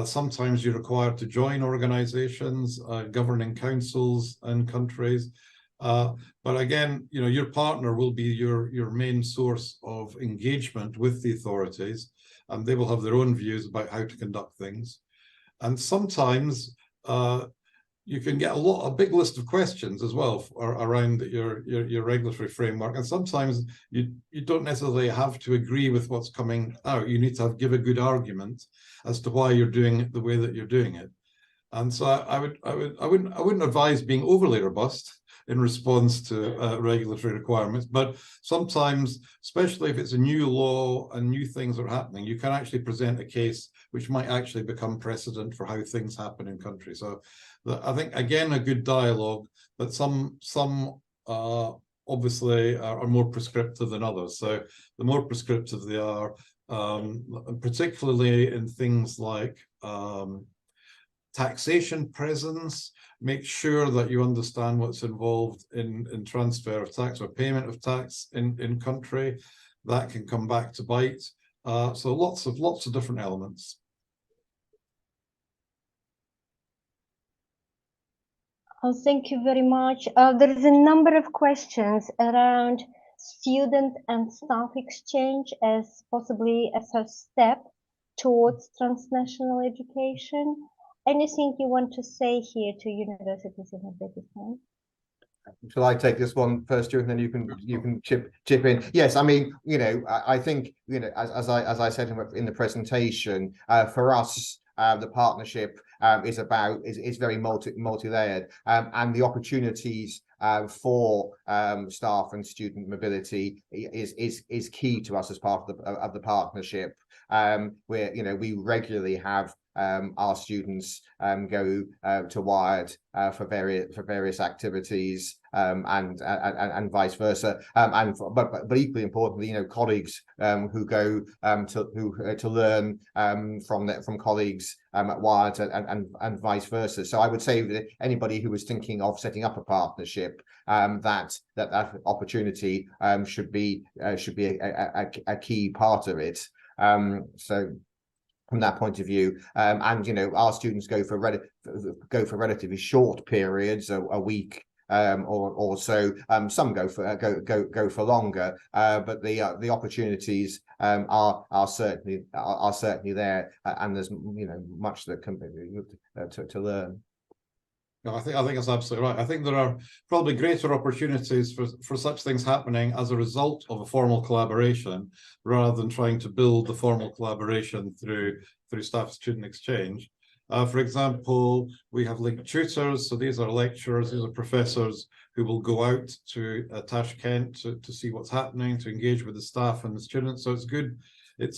Sometimes you're required to join organizations, governing councils in countries. But again, your partner will be your main source of engagement with the authorities, and they will have their own views about how to conduct things. And sometimes you can get a big list of questions as well around your regulatory framework. And sometimes you don't necessarily have to agree with what's coming out. You need to give a good argument as to why you're doing it the way that you're doing it. And so I wouldn't advise being overly robust in response to regulatory requirements, but sometimes, especially if it's a new law and new things are happening, you can actually present a case which might actually become precedent for how things happen in countries. So I think, again, a good dialogue, but some obviously are more prescriptive than others. So the more prescriptive they are, particularly in things like taxation presence, make sure that you understand what's involved in transfer of tax or payment of tax in country. That can come back to bite. So lots of different elements. Thank you very much. There is a number of questions around student and staff exchange as possibly as a step towards transnational education. Anything you want to say here to universities in Uzbekistan? Shall I take this one first, Stuart, and then you can chip in? Yes, I mean, I think, as I said in the presentation, for us, the partnership is very multi-layered, and the opportunities for staff and student mobility is key to us as part of the partnership. Where we regularly have our students go to Wired for various activities, and vice versa, but equally importantly, colleagues who go to learn from colleagues at Wired and vice versa. So I would say that anybody who was thinking of setting up a partnership, that opportunity should be a key part of it. So from that point of view, and our students go for relatively short periods, a week or so. Some go for longer, but the opportunities are certainly there, and there's much that can be to learn. I think that's absolutely right. I think there are probably greater opportunities for such things happening as a result of a formal collaboration, rather than trying to build the formal collaboration through staff-student exchange. For example, we have linked tutors. So these are lecturers, these are professors who will go out to Tashkent to see what's happening, to engage with the staff and the students. So it's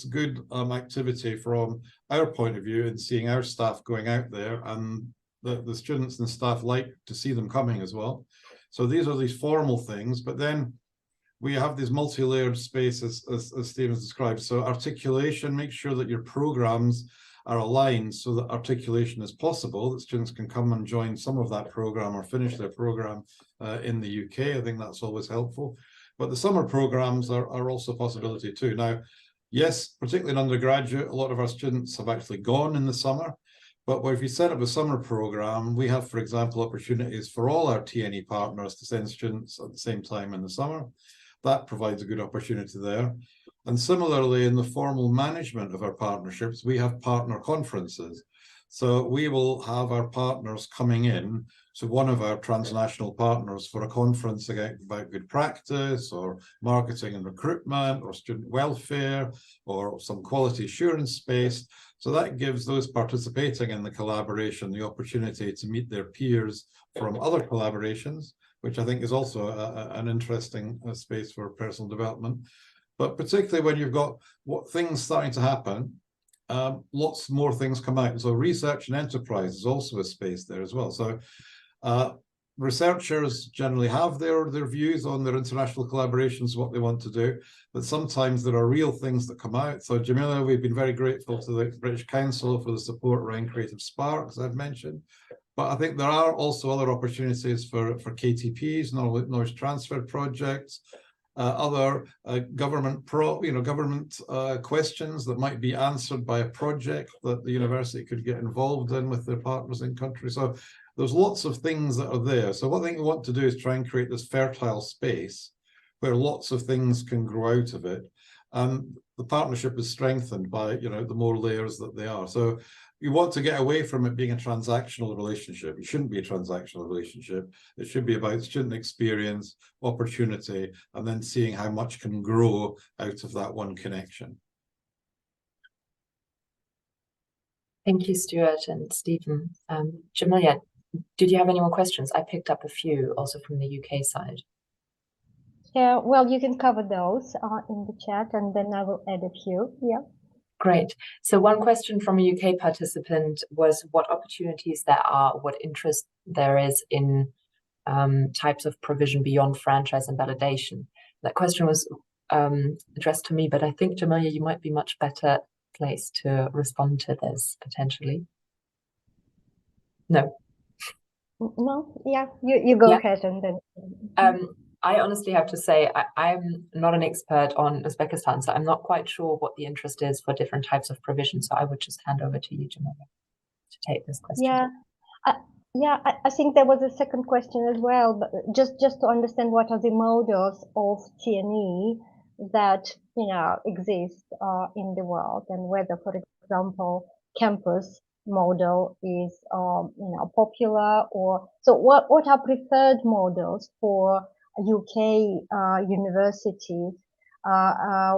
good activity from our point of view in seeing our staff going out there, and the students and staff like to see them coming as well. So these are these formal things, but then we have these multi-layered spaces as Stephen's described. So articulation, make sure that your programs are aligned so that articulation is possible, that students can come and join some of that program or finish their program in the UK. I think that's always helpful. But the summer programs are also a possibility too. Now, yes, particularly in undergraduate, a lot of our students have actually gone in the summer. But if you set up a summer program, we have, for example, opportunities for all our TNE partners to send students at the same time in the summer. That provides a good opportunity there. And similarly, in the formal management of our partnerships, we have partner conferences. So we will have our partners coming in to one of our transnational partners for a conference about good practice, or marketing and recruitment, or student welfare, or some quality assurance space. So that gives those participating in the collaboration the opportunity to meet their peers from other collaborations, which I think is also an interesting space for personal development. But particularly when you've got things starting to happen, lots more things come out. So research and enterprise is also a space there as well. So researchers generally have their views on their international collaborations, what they want to do, but sometimes there are real things that come out. So Jamila, we've been very grateful to the British Council for the support around Creative Spark, as I've mentioned. But I think there are also other opportunities for KTPs, knowledge transfer projects, other government questions that might be answered by a project that the university could get involved in with their partners in country. So there's lots of things that are there. So what I think we want to do is try and create this fertile space where lots of things can grow out of it. And the partnership is strengthened by, the more layers that they are. So you want to get away from it being a transactional relationship. It shouldn't be a transactional relationship. It should be about student experience, opportunity, and then seeing how much can grow out of that one connection. Thank you, Stuart and Stephen. Jamilia, did you have any more questions? I picked up a few also from the UK side. Yeah, well, you can cover those in the chat, and then I will add a few. Yeah. Great. So one question from a UK participant was what opportunities there are, what interest there is in types of provision beyond franchise and validation. That question was addressed to me, but I think, Jamilia, you might be much better placed to respond to this potentially. No. No, yeah, you go ahead and then. I honestly have to say, I'm not an expert on Uzbekistan, so I'm not quite sure what the interest is for different types of provision. So I would just hand over to you, Jamilia, to take this question. Yeah, I think there was a second question as well, but just to understand what are the models of TNE that exist in the world, and whether, for example, campus model is popular, or so what are preferred models for UK universities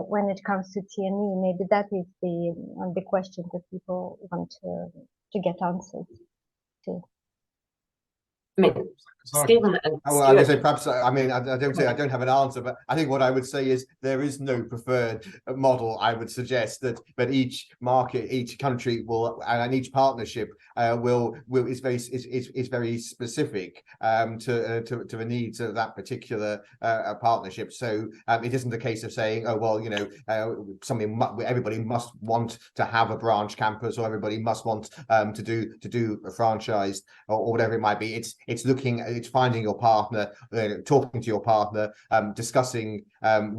when it comes to TNE? Maybe that is the question that people want to get answers to. I mean, Stephen and well, I would say perhaps, I mean, I don't have an answer, but I think what I would say is there is no preferred model. I would suggest that, but each market, each country will, and each partnership is very specific to the needs of that particular partnership. So it isn't a case of saying, oh well, everybody must want to have a branch campus, or everybody must want to do a franchise, or whatever it might be. It's finding your partner, talking to your partner, discussing from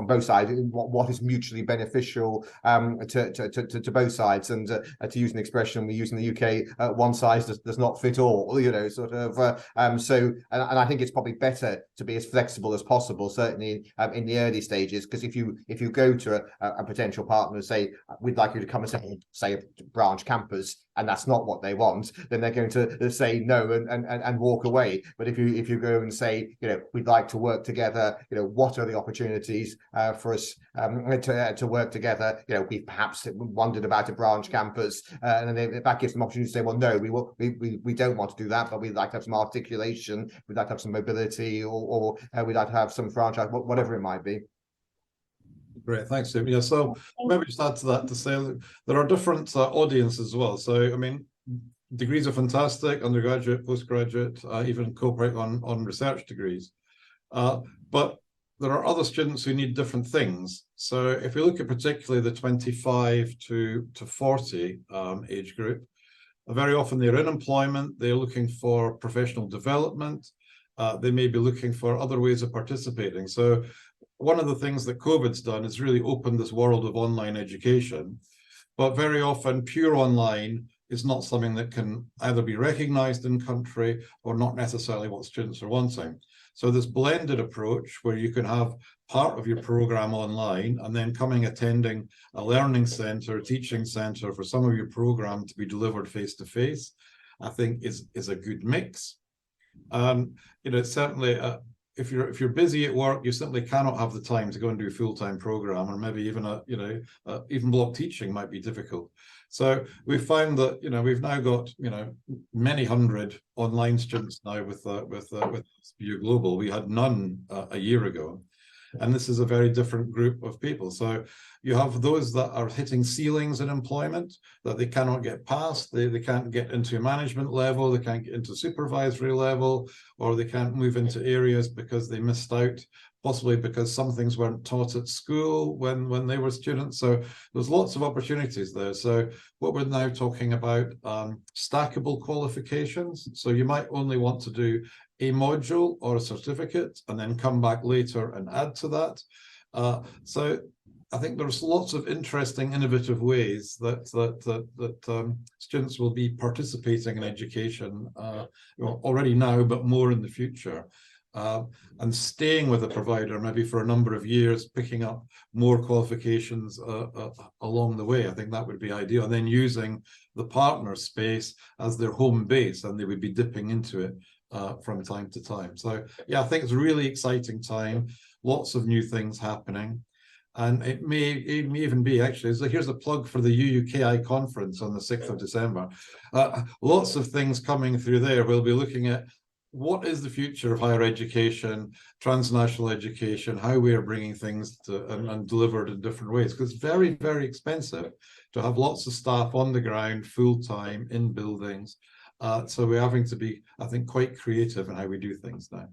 both sides what is mutually beneficial to both sides. And to use an expression we use in the UK, one size does not fit all. So, and I think it's probably better to be as flexible as possible, certainly in the early stages, because if you go to a potential partner and say, we'd like you to come and say a branch campus, and that's not what they want, then they're going to say no and walk away. But if you go and say, we'd like to work together, what are the opportunities for us to work together? We've perhaps wondered about a branch campus, and then that gives them opportunity to say, well, no, we don't want to do that, but we'd like to have some articulation, we'd like to have some mobility, or we'd like to have some franchise, whatever it might be. Great, thanks, Steve. Yeah, so maybe just add to that to say that there are different audiences as well. So, I mean, degrees are fantastic, undergraduate, postgraduate, even cooperate on research degrees. But there are other students who need different things. So if we look at particularly the 25 to 40 age group, very often they're in employment, they're looking for professional development, they may be looking for other ways of participating. So one of the things that COVID's done is really opened this world of online education, but very often pure online is not something that can either be recognized in country or not necessarily what students are wanting. So this blended approach where you can have part of your program online and then attending a learning center, teaching center for some of your program to be delivered face-to-face, I think is a good mix. It's certainly if you're busy at work, you simply cannot have the time to go and do a full-time program, or maybe even even block teaching might be difficult. So we've found that we've now got many hundred online students now with SBU Global. We had none a year ago, And this is a very different group of people. So you have those that are hitting ceilings in employment that they cannot get past. They can't get into management level, they can't get into supervisory level, or they can't move into areas because they missed out, possibly because some things weren't taught at school when they were students. So there's lots of opportunities there. So what we're now talking about, stackable qualifications. So you might only want to do a module or a certificate and then come back later and add to that. So I think there's lots of interesting, innovative ways that students will be participating in education, already now, but more in the future. And staying with a provider maybe for a number of years, picking up more qualifications along the way. I think that would be ideal. And then using the partner space as their home base, and they would be dipping into it from time to time. So yeah, I think it's a really exciting time, lots of new things happening. And it may even be, actually, so here's a plug for the UUKi conference on the 6th of December. Lots of things coming through there. We'll be looking at what is the future of higher education, transnational education, how we are bringing things to and delivered in different ways, because it's very, very expensive to have lots of staff on the ground, full-time, in buildings. So we're having to be, I think, quite creative in how we do things now.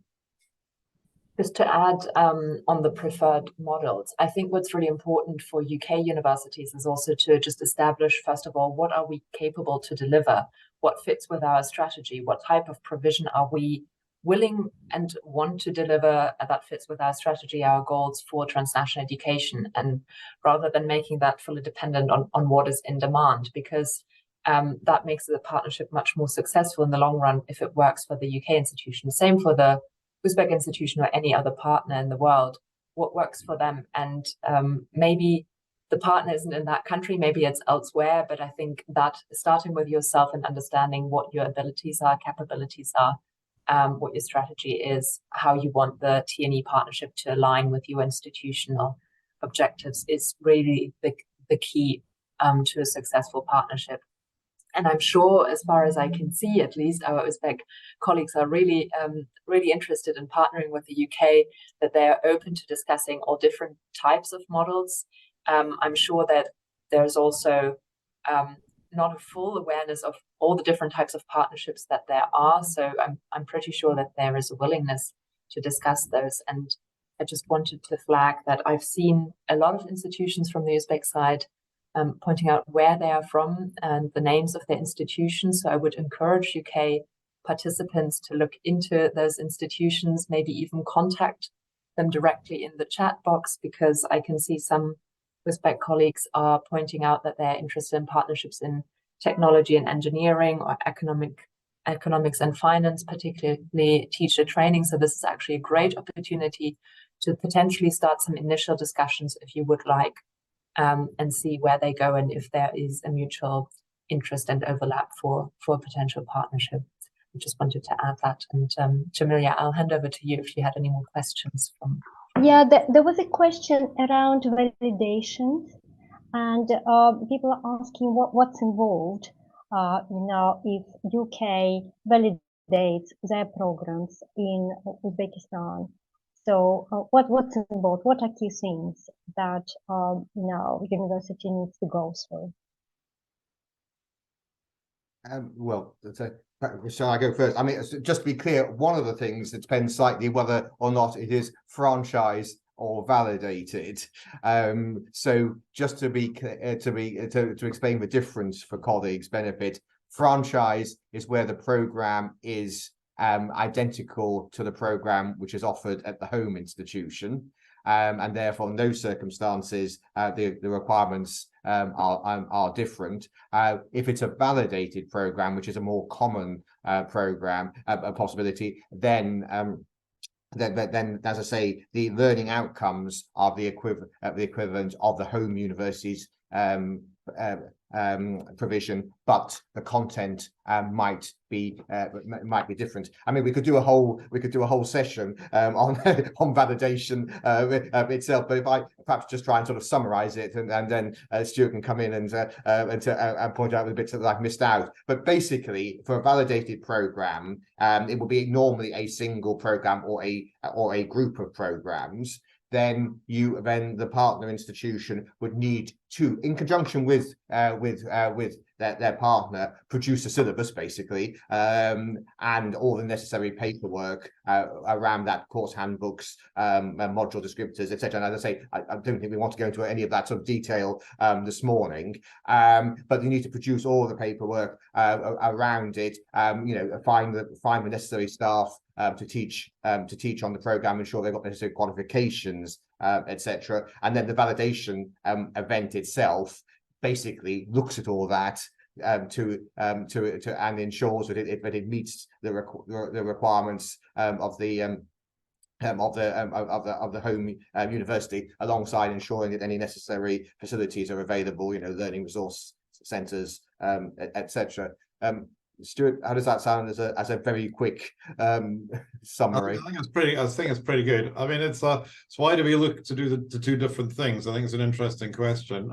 Just to add on the preferred models, I think what's really important for UK universities is also to just establish, first of all, what are we capable to deliver? What fits with our strategy? What type of provision are we willing and want to deliver that fits with our strategy, our goals for transnational education? And rather than making that fully dependent on what is in demand, because that makes the partnership much more successful in the long run if it works for the UK institution. Same for the Uzbek institution or any other partner in the world, what works for them. And maybe the partner isn't in that country, maybe it's elsewhere, but I think that starting with yourself and understanding what your abilities are, capabilities are, what your strategy is, how you want the TNE partnership to align with your institutional objectives is really the key to a successful partnership. And I'm sure, as far as I can see, at least, our Uzbek colleagues are really, really interested in partnering with the UK, that they are open to discussing all different types of models. I'm sure that there's also not a full awareness of all the different types of partnerships that there are. So I'm pretty sure that there is a willingness to discuss those. And I just wanted to flag that I've seen a lot of institutions from the Uzbek side pointing out where they are from and the names of their institutions. So I would encourage UK participants to look into those institutions, maybe even contact them directly in the chat box, because I can see some Uzbek colleagues are pointing out that they're interested in partnerships in technology and engineering, or economics and finance, particularly teacher training. So this is actually a great opportunity to potentially start some initial discussions if you would like, and see where they go and if there is a mutual interest and overlap for a potential partnership. I just wanted to add that. And Jamilia, I'll hand over to you if you had any more questions from. Yeah, there was a question around validations, and people are asking what's involved, if UK validates their programs in Uzbekistan. So what's involved? What are key things that university needs to go through? Well, shall I go first? I mean, just to be clear, one of the things that depends slightly whether or not it is franchise or validated. So just to be to explain the difference for colleagues' benefit, franchise is where the program is identical to the program which is offered at the home institution, and therefore in those circumstances the requirements are different. If it's a validated program, which is a more common program, a possibility, then as I say, the learning outcomes are the equivalent of the home university's provision, but the content might be different. I mean, we could do a whole session on validation itself, but if I perhaps just try and sort of summarize it, and then Stuart can come in and point out the bits that I've missed out. But basically, for a validated program, it will be normally a single program or a group of programs. then the partner institution would need to, in conjunction with their partner, produce a syllabus basically, and all the necessary paperwork around that, course handbooks, module descriptors, etc. And as I say, I don't think we want to go into any of that sort of detail this morning, but you need to produce all the paperwork around it. Find the necessary staff to teach on the program, ensure they've got the necessary qualifications, etc. And then the validation event itself basically looks at all that and ensures that it meets the requirements of the home university, alongside ensuring that any necessary facilities are available, learning resource centres, etc. Stuart, how does that sound as a very quick summary? I think it's pretty good. I mean, it's so why do we look to do the two different things? I think it's an interesting question.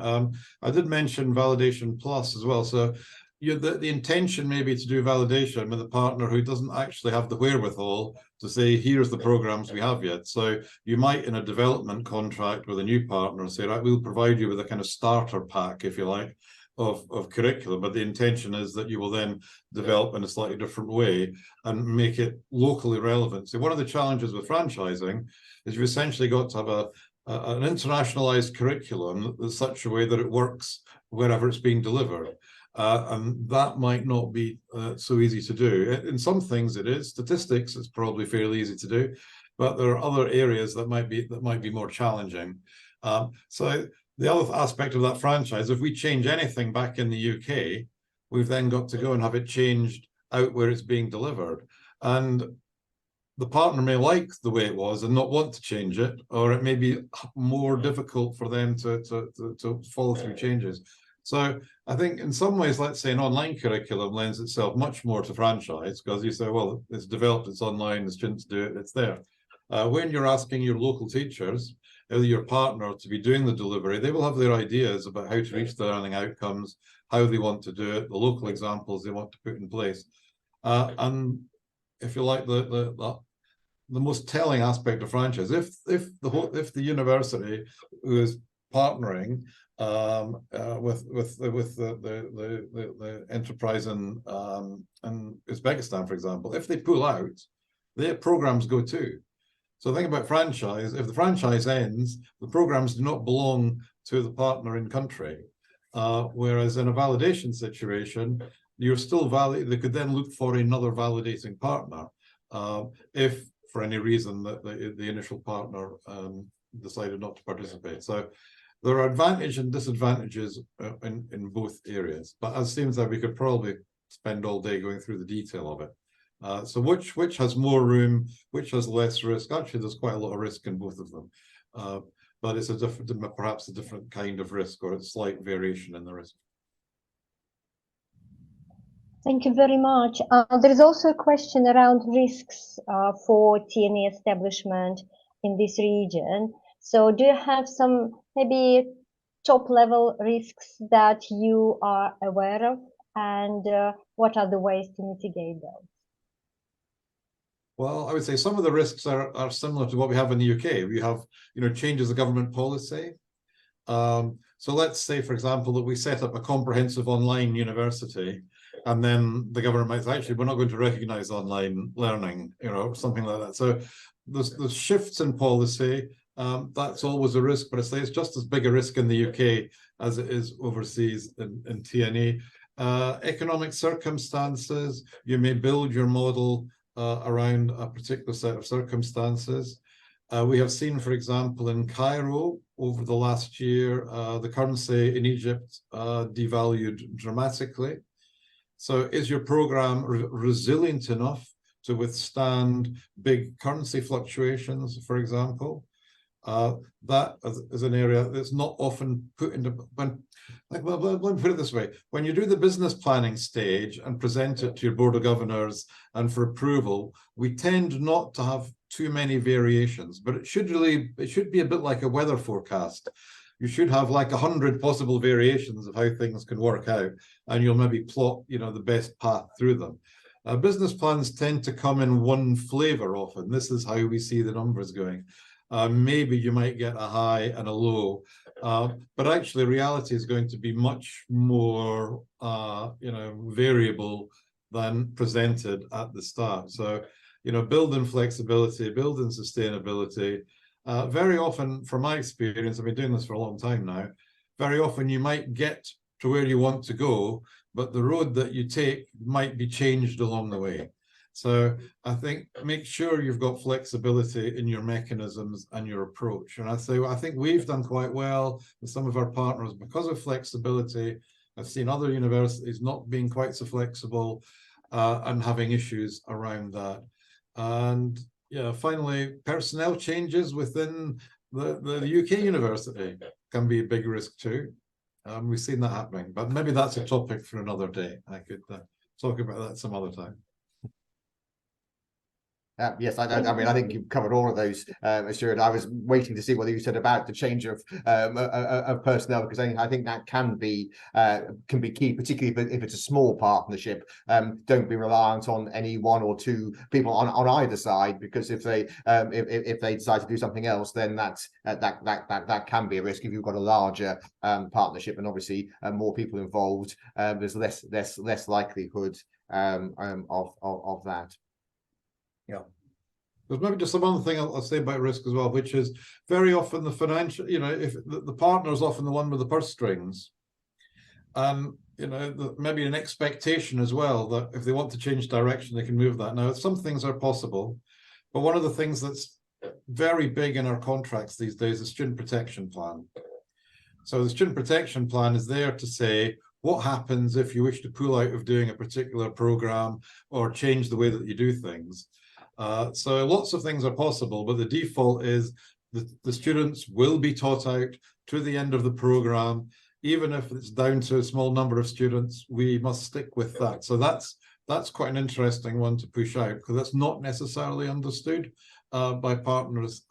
I did mention validation plus as well. So the intention may be to do validation with a partner who doesn't actually have the wherewithal to say, here's the programs we have yet. So you might, in a development contract with a new partner, say, right, we'll provide you with a kind of starter pack, if you like, of curriculum, but the intention is that you will then develop in a slightly different way and make it locally relevant. So one of the challenges with franchising is you've essentially got to have an internationalized curriculum in such a way that it works wherever it's being delivered. And that might not be so easy to do. In some things it is. Statistics, it's probably fairly easy to do, but there are other areas that might be more challenging. So the other aspect of that franchise, if we change anything back in the UK, we've then got to go and have it changed out where it's being delivered. And the partner may like the way it was and not want to change it, or it may be more difficult for them to follow through changes. So I think in some ways, let's say an online curriculum lends itself much more to franchise, because you say, well, it's developed, it's online, the students do it, it's there. When you're asking your local teachers, your partner, to be doing the delivery, they will have their ideas about how to reach their learning outcomes, how they want to do it, the local examples they want to put in place. And if you like, the most telling aspect of franchise, if the university who is partnering with the enterprise in Uzbekistan, for example, if they pull out, their programs go too. So think about franchise. If the franchise ends, the programs do not belong to the partner in country. Whereas in a validation situation, you're still valid. They could then look for another validating partner if, for any reason, that the initial partner decided not to participate. So there are advantages and disadvantages in both areas. But as it seems that we could probably spend all day going through the detail of it. So which has more room, which has less risk? Actually, there's quite a lot of risk in both of them, but it's perhaps a different kind of risk, or a slight variation in the risk. Thank you very much. There is also a question around risks for TNE establishment in this region. So do you have some maybe top-level risks that you are aware of, and what are the ways to mitigate those? Well, I would say some of the risks are similar to what we have in the UK. We have, changes of government policy. So let's say, for example, that we set up a comprehensive online university, and then the government might say, actually, we're not going to recognise online learning, something like that. So there's shifts in policy. That's always a risk, but I say it's just as big a risk in the UK as it is overseas in TNE. Economic circumstances, you may build your model around a particular set of circumstances. We have seen, for example, in Cairo over the last year, the currency in Egypt devalued dramatically. So is your program resilient enough to withstand big currency fluctuations, for example? That is an area that's not often put into, let me put it this way. When you do the business planning stage and present it to your board of governors and for approval, we tend not to have too many variations, but it should be a bit like a weather forecast. You should have like 100 possible variations of how things can work out, and you'll maybe plot, the best path through them. Business plans tend to come in one flavor often. This is how we see the numbers going. maybe you might get a high and a low. But actually reality is going to be much more, variable than presented at the start. So, building flexibility, building sustainability. Very often, from my experience, I've been doing this for a long time now, very often you might get to where you want to go, but the road that you take might be changed along the way. So I think make sure you've got flexibility in your mechanisms and your approach. And I think we've done quite well with some of our partners because of flexibility. I've seen other universities not being quite so flexible and having issues around that. And yeah, finally, personnel changes within the UK university can be a big risk too. We've seen that happening, but maybe that's a topic for another day. I could talk about that some other time. Yes, I mean, I think you've covered all of those, Stuart. I was waiting to see what you said about the change of personnel, because I think that can be key, particularly if it's a small partnership. Don't be reliant on any one or two people on either side, because if they decide to do something else, then that can be a risk. If you've got a larger partnership and obviously more people involved, there's less likelihood of that. Yeah. There's maybe just one thing I'll say about risk as well, which is very often the financial, if the partner is often the one with the purse strings, and maybe an expectation as well that if they want to change direction, they can move that. Now, some things are possible, but one of the things that's very big in our contracts these days is student protection plan. So the student protection plan is there to say, what happens if you wish to pull out of doing a particular program or change the way that you do things? So lots of things are possible, but the default is the students will be taught out to the end of the program. Even if it's down to a small number of students, we must stick with that. So that's quite an interesting one to push out, because that's not necessarily understood by partners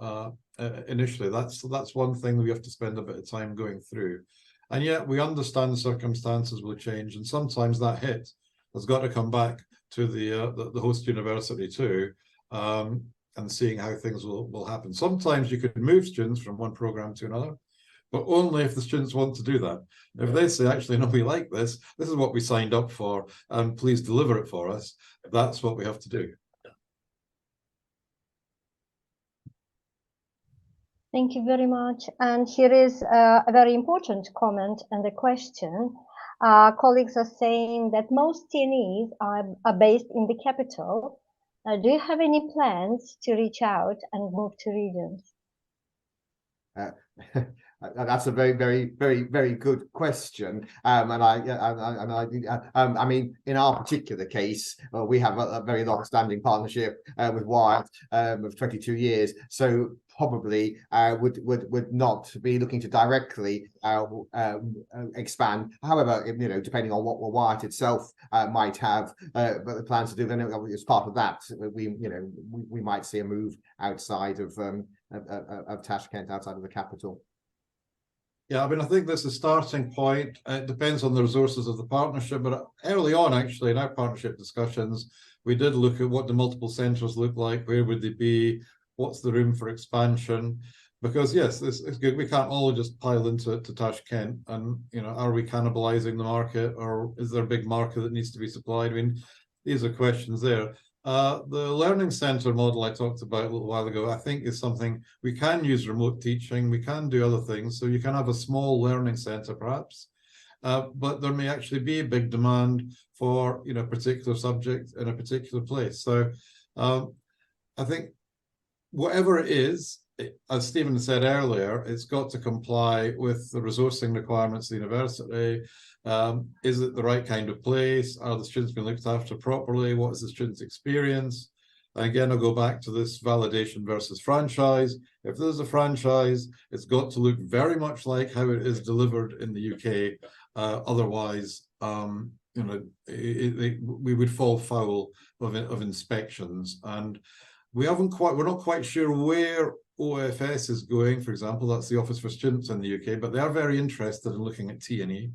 initially. That's one thing that we have to spend a bit of time going through. And yet we understand circumstances will change, and sometimes that hit has got to come back to the host university too, and seeing how things will happen. Sometimes you could move students from one program to another, but only if the students want to do that. If they say, actually, no, we like this is what we signed up for, and please deliver it for us, that's what we have to do. Thank you very much. And here is a very important comment and a question. Colleagues are saying that most TNEs are based in the capital. Do you have any plans to reach out and move to regions? That's a very, very, very, very good question. I mean, in our particular case, we have a very long-standing partnership with Wyatt of 22 years. So probably would not be looking to directly expand. However, depending on what Wyatt itself might have the plans to do, then as part of that, we might see a move outside of Tashkent, outside of the capital. Yeah, I mean, I think that's a starting point. It depends on the resources of the partnership, but early on, actually, in our partnership discussions, we did look at what the multiple centres look like, where would they be, what's the room for expansion, because yes, this is good. We can't all just pile into Tashkent, and are we cannibalising the market, or is there a big market that needs to be supplied? I mean, these are questions there. The learning centre model I talked about a little while ago, I think is something we can use. Remote teaching, we can do other things. So you can have a small learning centre perhaps, but there may actually be a big demand for a particular subject in a particular place. So I think whatever it is, as Stephen said earlier, it's got to comply with the resourcing requirements of the university. Is it the right kind of place? Are the students being looked after properly? What is the student's experience? And again, I'll go back to this validation versus franchise. If there's a franchise, it's got to look very much like how it is delivered in the UK. Otherwise, we would fall foul of inspections. And we're not quite sure where OFS is going, for example. That's the Office for Students in the UK, but they are very interested in looking at TNE.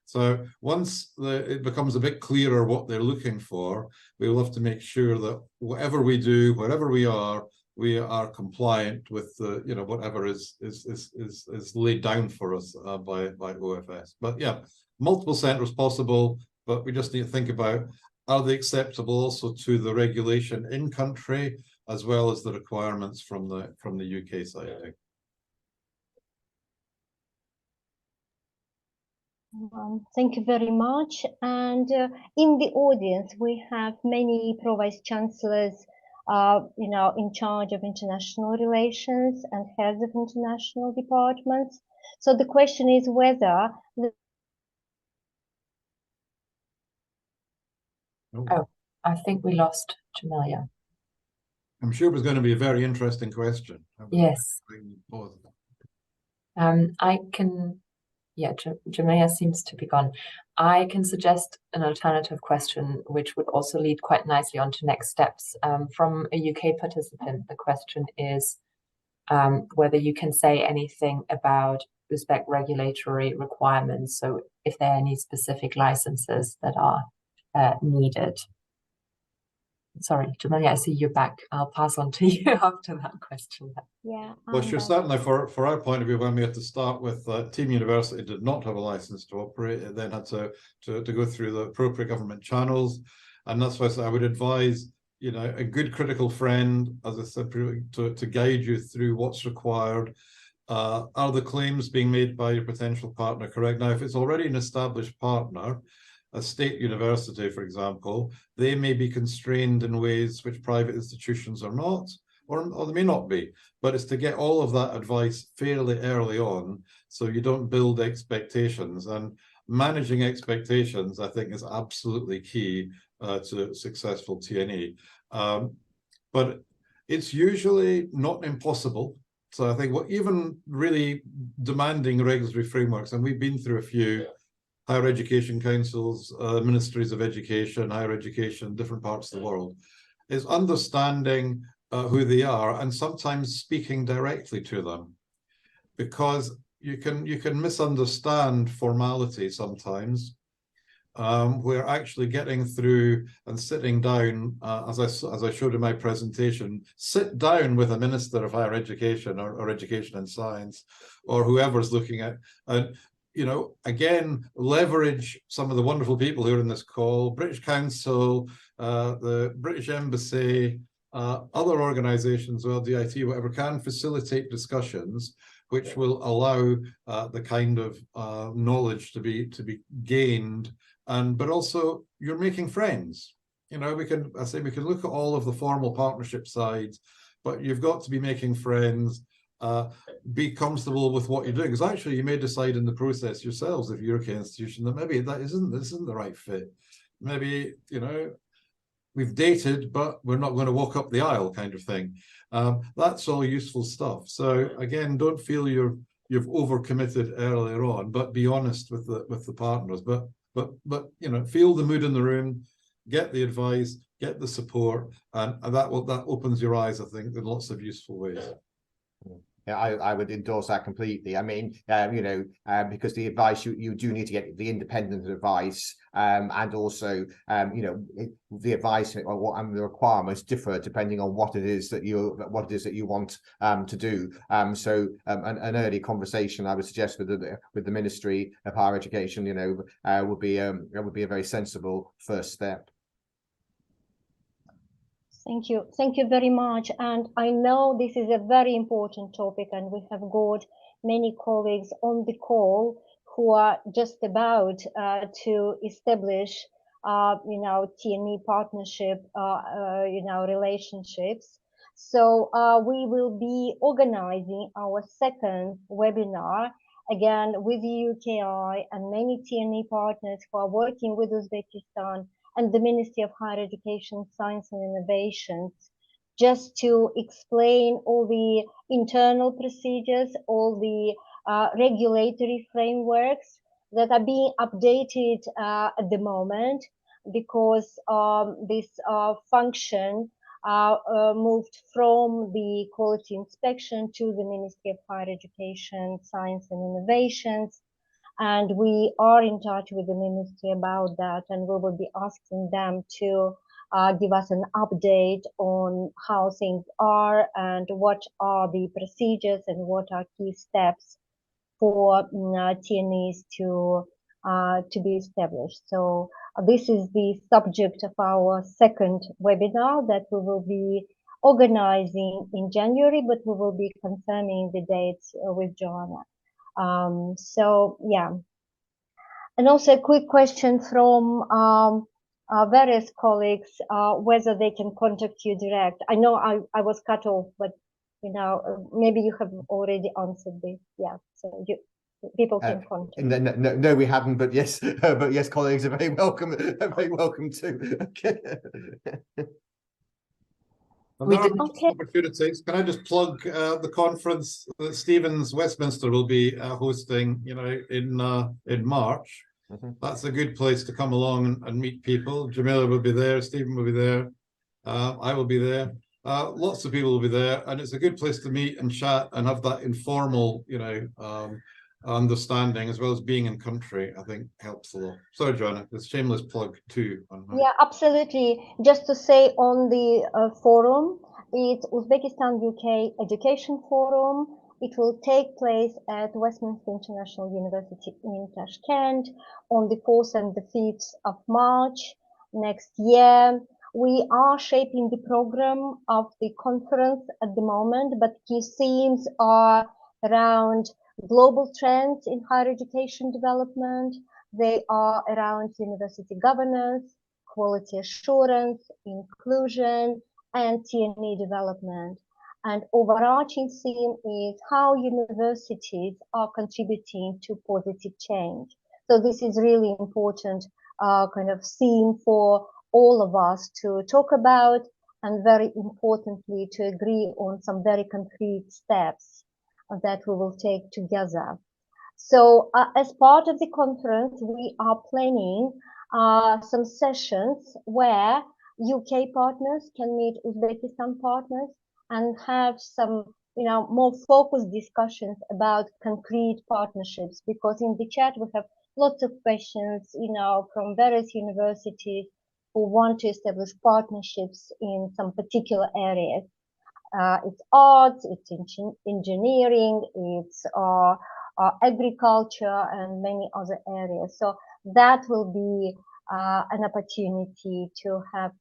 So once it becomes a bit clearer what they're looking for, we'll have to make sure that whatever we do, wherever we are, we are compliant with the, you know, whatever is laid down for us by OFS. But yeah, multiple centres possible, but we just need to think about, are they acceptable also to the regulation in country as well as the requirements from the UK side. Thank you very much. And in the audience, we have many pro-vice chancellors, you know, in charge of international relations and heads of international departments. So the question is whether Oh, I think we lost Jamelia. I'm sure it was going to be a very interesting question. Yes. I can, yeah, Jamelia seems to be gone. I can suggest an alternative question, which would also lead quite nicely on to next steps. From a UK participant, the question is whether you can say anything about Uzbek regulatory requirements. So if there are any specific licenses that are needed. Sorry, Jamelia, I see you're back. I'll pass on to you after that question. Yeah. Well, sure. Certainly, for our point of view, when we had to start with Team University did not have a license to operate. It then had to go through the appropriate government channels, and that's why I would advise, you know, a good critical friend, as I said, to guide you through what's required. Are the claims being made by your potential partner correct? Now, if it's already an established partner, a state university, for example, they may be constrained in ways which private institutions are not, or they may not be. But it's to get all of that advice fairly early on, so you don't build expectations. And managing expectations, I think, is absolutely key to successful TNE. But it's usually not impossible. So I think even really demanding regulatory frameworks, and we've been through a few higher education councils, ministries of education, higher education, different parts of the world, is understanding who they are and sometimes speaking directly to them, because you can misunderstand formality sometimes. We're actually getting through and sitting down, as I showed in my presentation, sit down with a Minister of Higher Education or Education and Science, or whoever's looking at, you know, again, leverage some of the wonderful people who are in this call, British Council, the British Embassy, other organisations, well, DIT, whatever, can facilitate discussions which will allow the kind of knowledge to be gained. But also you're making friends. You know, we can look at all of the formal partnership sides, but you've got to be making friends. Be comfortable with what you're doing, because actually you may decide in the process yourselves, if you're a UK institution, that maybe this isn't the right fit. Maybe, you know, we've dated, but we're not going to walk up the aisle, kind of thing. That's all useful stuff. So again, don't feel you've overcommitted earlier on, but be honest with the partners. But you know, feel the mood in the room, get the advice, get the support, and that opens your eyes, I think, in lots of useful ways. Yeah, I would endorse that completely. I mean, you know, because the advice you do need to get the independent advice, and also, you know, the advice or what the requirements differ depending on what it is that you want to do. So an early conversation, I would suggest, with the Ministry of Higher Education, you know, would be a very sensible first step. Thank you. Thank you very much. And I know this is a very important topic, and we have got many colleagues on the call who are just about to establish, you know, TNE partnership, you know, relationships. So we will be organizing our second webinar, again, with the UKI and many TNE partners who are working with Uzbekistan and the Ministry of Higher Education, Science and Innovations, just to explain all the internal procedures, all the regulatory frameworks that are being updated at the moment, because this function moved from the quality inspection to the Ministry of Higher Education, Science and Innovations. And we are in touch with the ministry about that, and we will be asking them to give us an update on how things are and what are the procedures and what are key steps for TNEs to be established. So this is the subject of our second webinar that we will be organizing in January, but we will be confirming the dates with Joanna. So yeah. And also a quick question from various colleagues, whether they can contact you direct. I know I was cut off, but you know, maybe you have already answered this. Yeah, so people can contact. No, we haven't, but yes, colleagues are very welcome. Very welcome too. Okay. Opportunities. Can I just plug the conference that Stephen's Westminster will be hosting, you know, in March? That's a good place to come along and meet people. Jamila will be there, Stephen will be there, I will be there. Lots of people will be there, and it's a good place to meet and chat and have that informal, you know, understanding, as well as being in country. I think helps a lot. Sorry, Joanna, it's a shameless plug too. Yeah, absolutely. Just to say on the forum, it's Uzbekistan UK Education Forum. It will take place at Westminster International University in Tashkent on the 4th and the 5th of March next year. We are shaping the program of the conference at the moment, but key themes are around global trends in higher education development. They are around university governance, quality assurance, inclusion, and TNE development. And overarching theme is how universities are contributing to positive change. So this is really important kind of theme for all of us to talk about, and very importantly to agree on some very concrete steps that we will take together. So as part of the conference, we are planning some sessions where UK partners can meet Uzbekistan partners and have some, you know, more focused discussions about concrete partnerships, because in the chat we have lots of questions, you know, from various universities who want to establish partnerships in some particular areas. It's arts, it's engineering, it's agriculture, and many other areas. So that will be an opportunity to have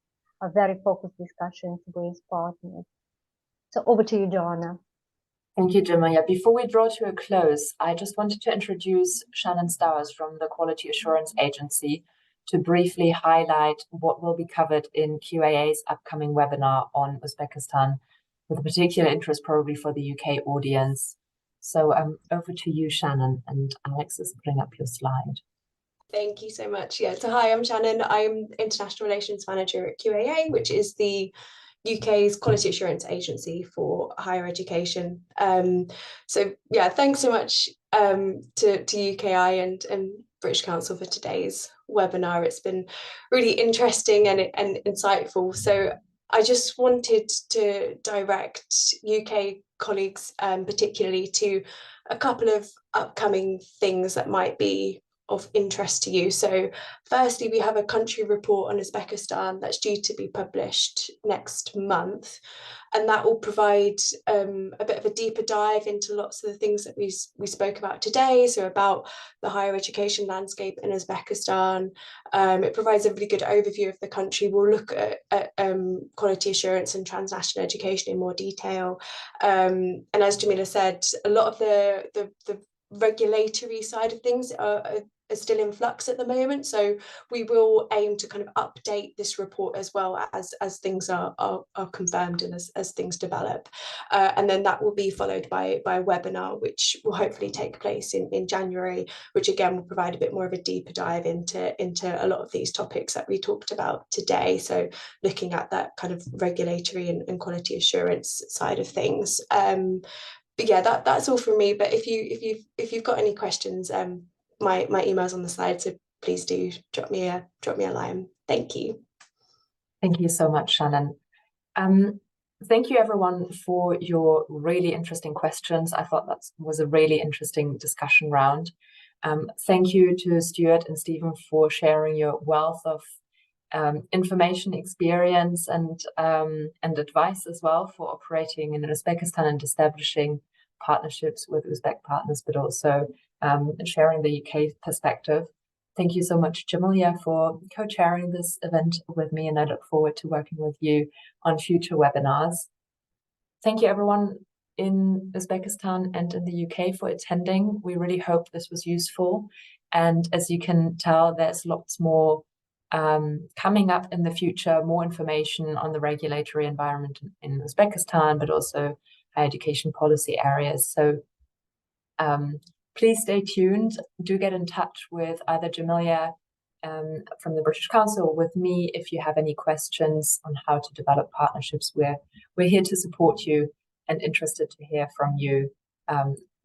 a very focused discussions with partners. So over to you, Joanna. Thank you, Jamila. Before we draw to a close, I just wanted to introduce Shannon Stowers from the Quality Assurance Agency to briefly highlight what will be covered in QAA's upcoming webinar on Uzbekistan, with a particular interest probably for the UK audience. So over to you, Shannon, and Alex is putting up your slide. Thank you so much. Yeah, so hi, I'm Shannon. I'm International Relations Manager at QAA, which is the UK's quality assurance agency for higher education. So yeah, thanks so much to UKI and British Council for today's webinar. It's been really interesting and insightful. So I just wanted to direct UK colleagues particularly to a couple of upcoming things that might be of interest to you. So firstly, we have a country report on Uzbekistan that's due to be published next month, and that will provide a bit of a deeper dive into lots of the things that we spoke about today, so about the higher education landscape in Uzbekistan. It provides a really good overview of the country. We'll look at quality assurance and transnational education in more detail, and as Jamila said, a lot of the regulatory side of things are still in flux at the moment, so we will aim to kind of update this report as well as things are confirmed and as things develop, and then that will be followed by a webinar which will hopefully take place in January, which again will provide a bit more of a deeper dive into a lot of these topics that we talked about today, so looking at that kind of regulatory and quality assurance side of things. But yeah, that's all from me. But if you've got any questions, my email's on the slide, so please do drop me a line. Thank you. Thank you so much, Shannon. Thank you everyone for your really interesting questions. I thought that was a really interesting discussion round. Thank you to Stuart and Stephen for sharing your wealth of information, experience, and advice as well for operating in Uzbekistan and establishing partnerships with Uzbek partners, but also sharing the UK perspective. Thank you so much, Jamilia, for co-chairing this event with me, and I look forward to working with you on future webinars. Thank you, everyone in Uzbekistan and in the UK for attending. We really hope this was useful. And as you can tell, there's lots more coming up in the future, more information on the regulatory environment in Uzbekistan, but also higher education policy areas. So please stay tuned. Do get in touch with either Jamilia from the British Council or with me if you have any questions on how to develop partnerships. We're here to support you and interested to hear from you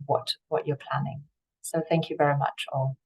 what you're planning. So thank you very much all.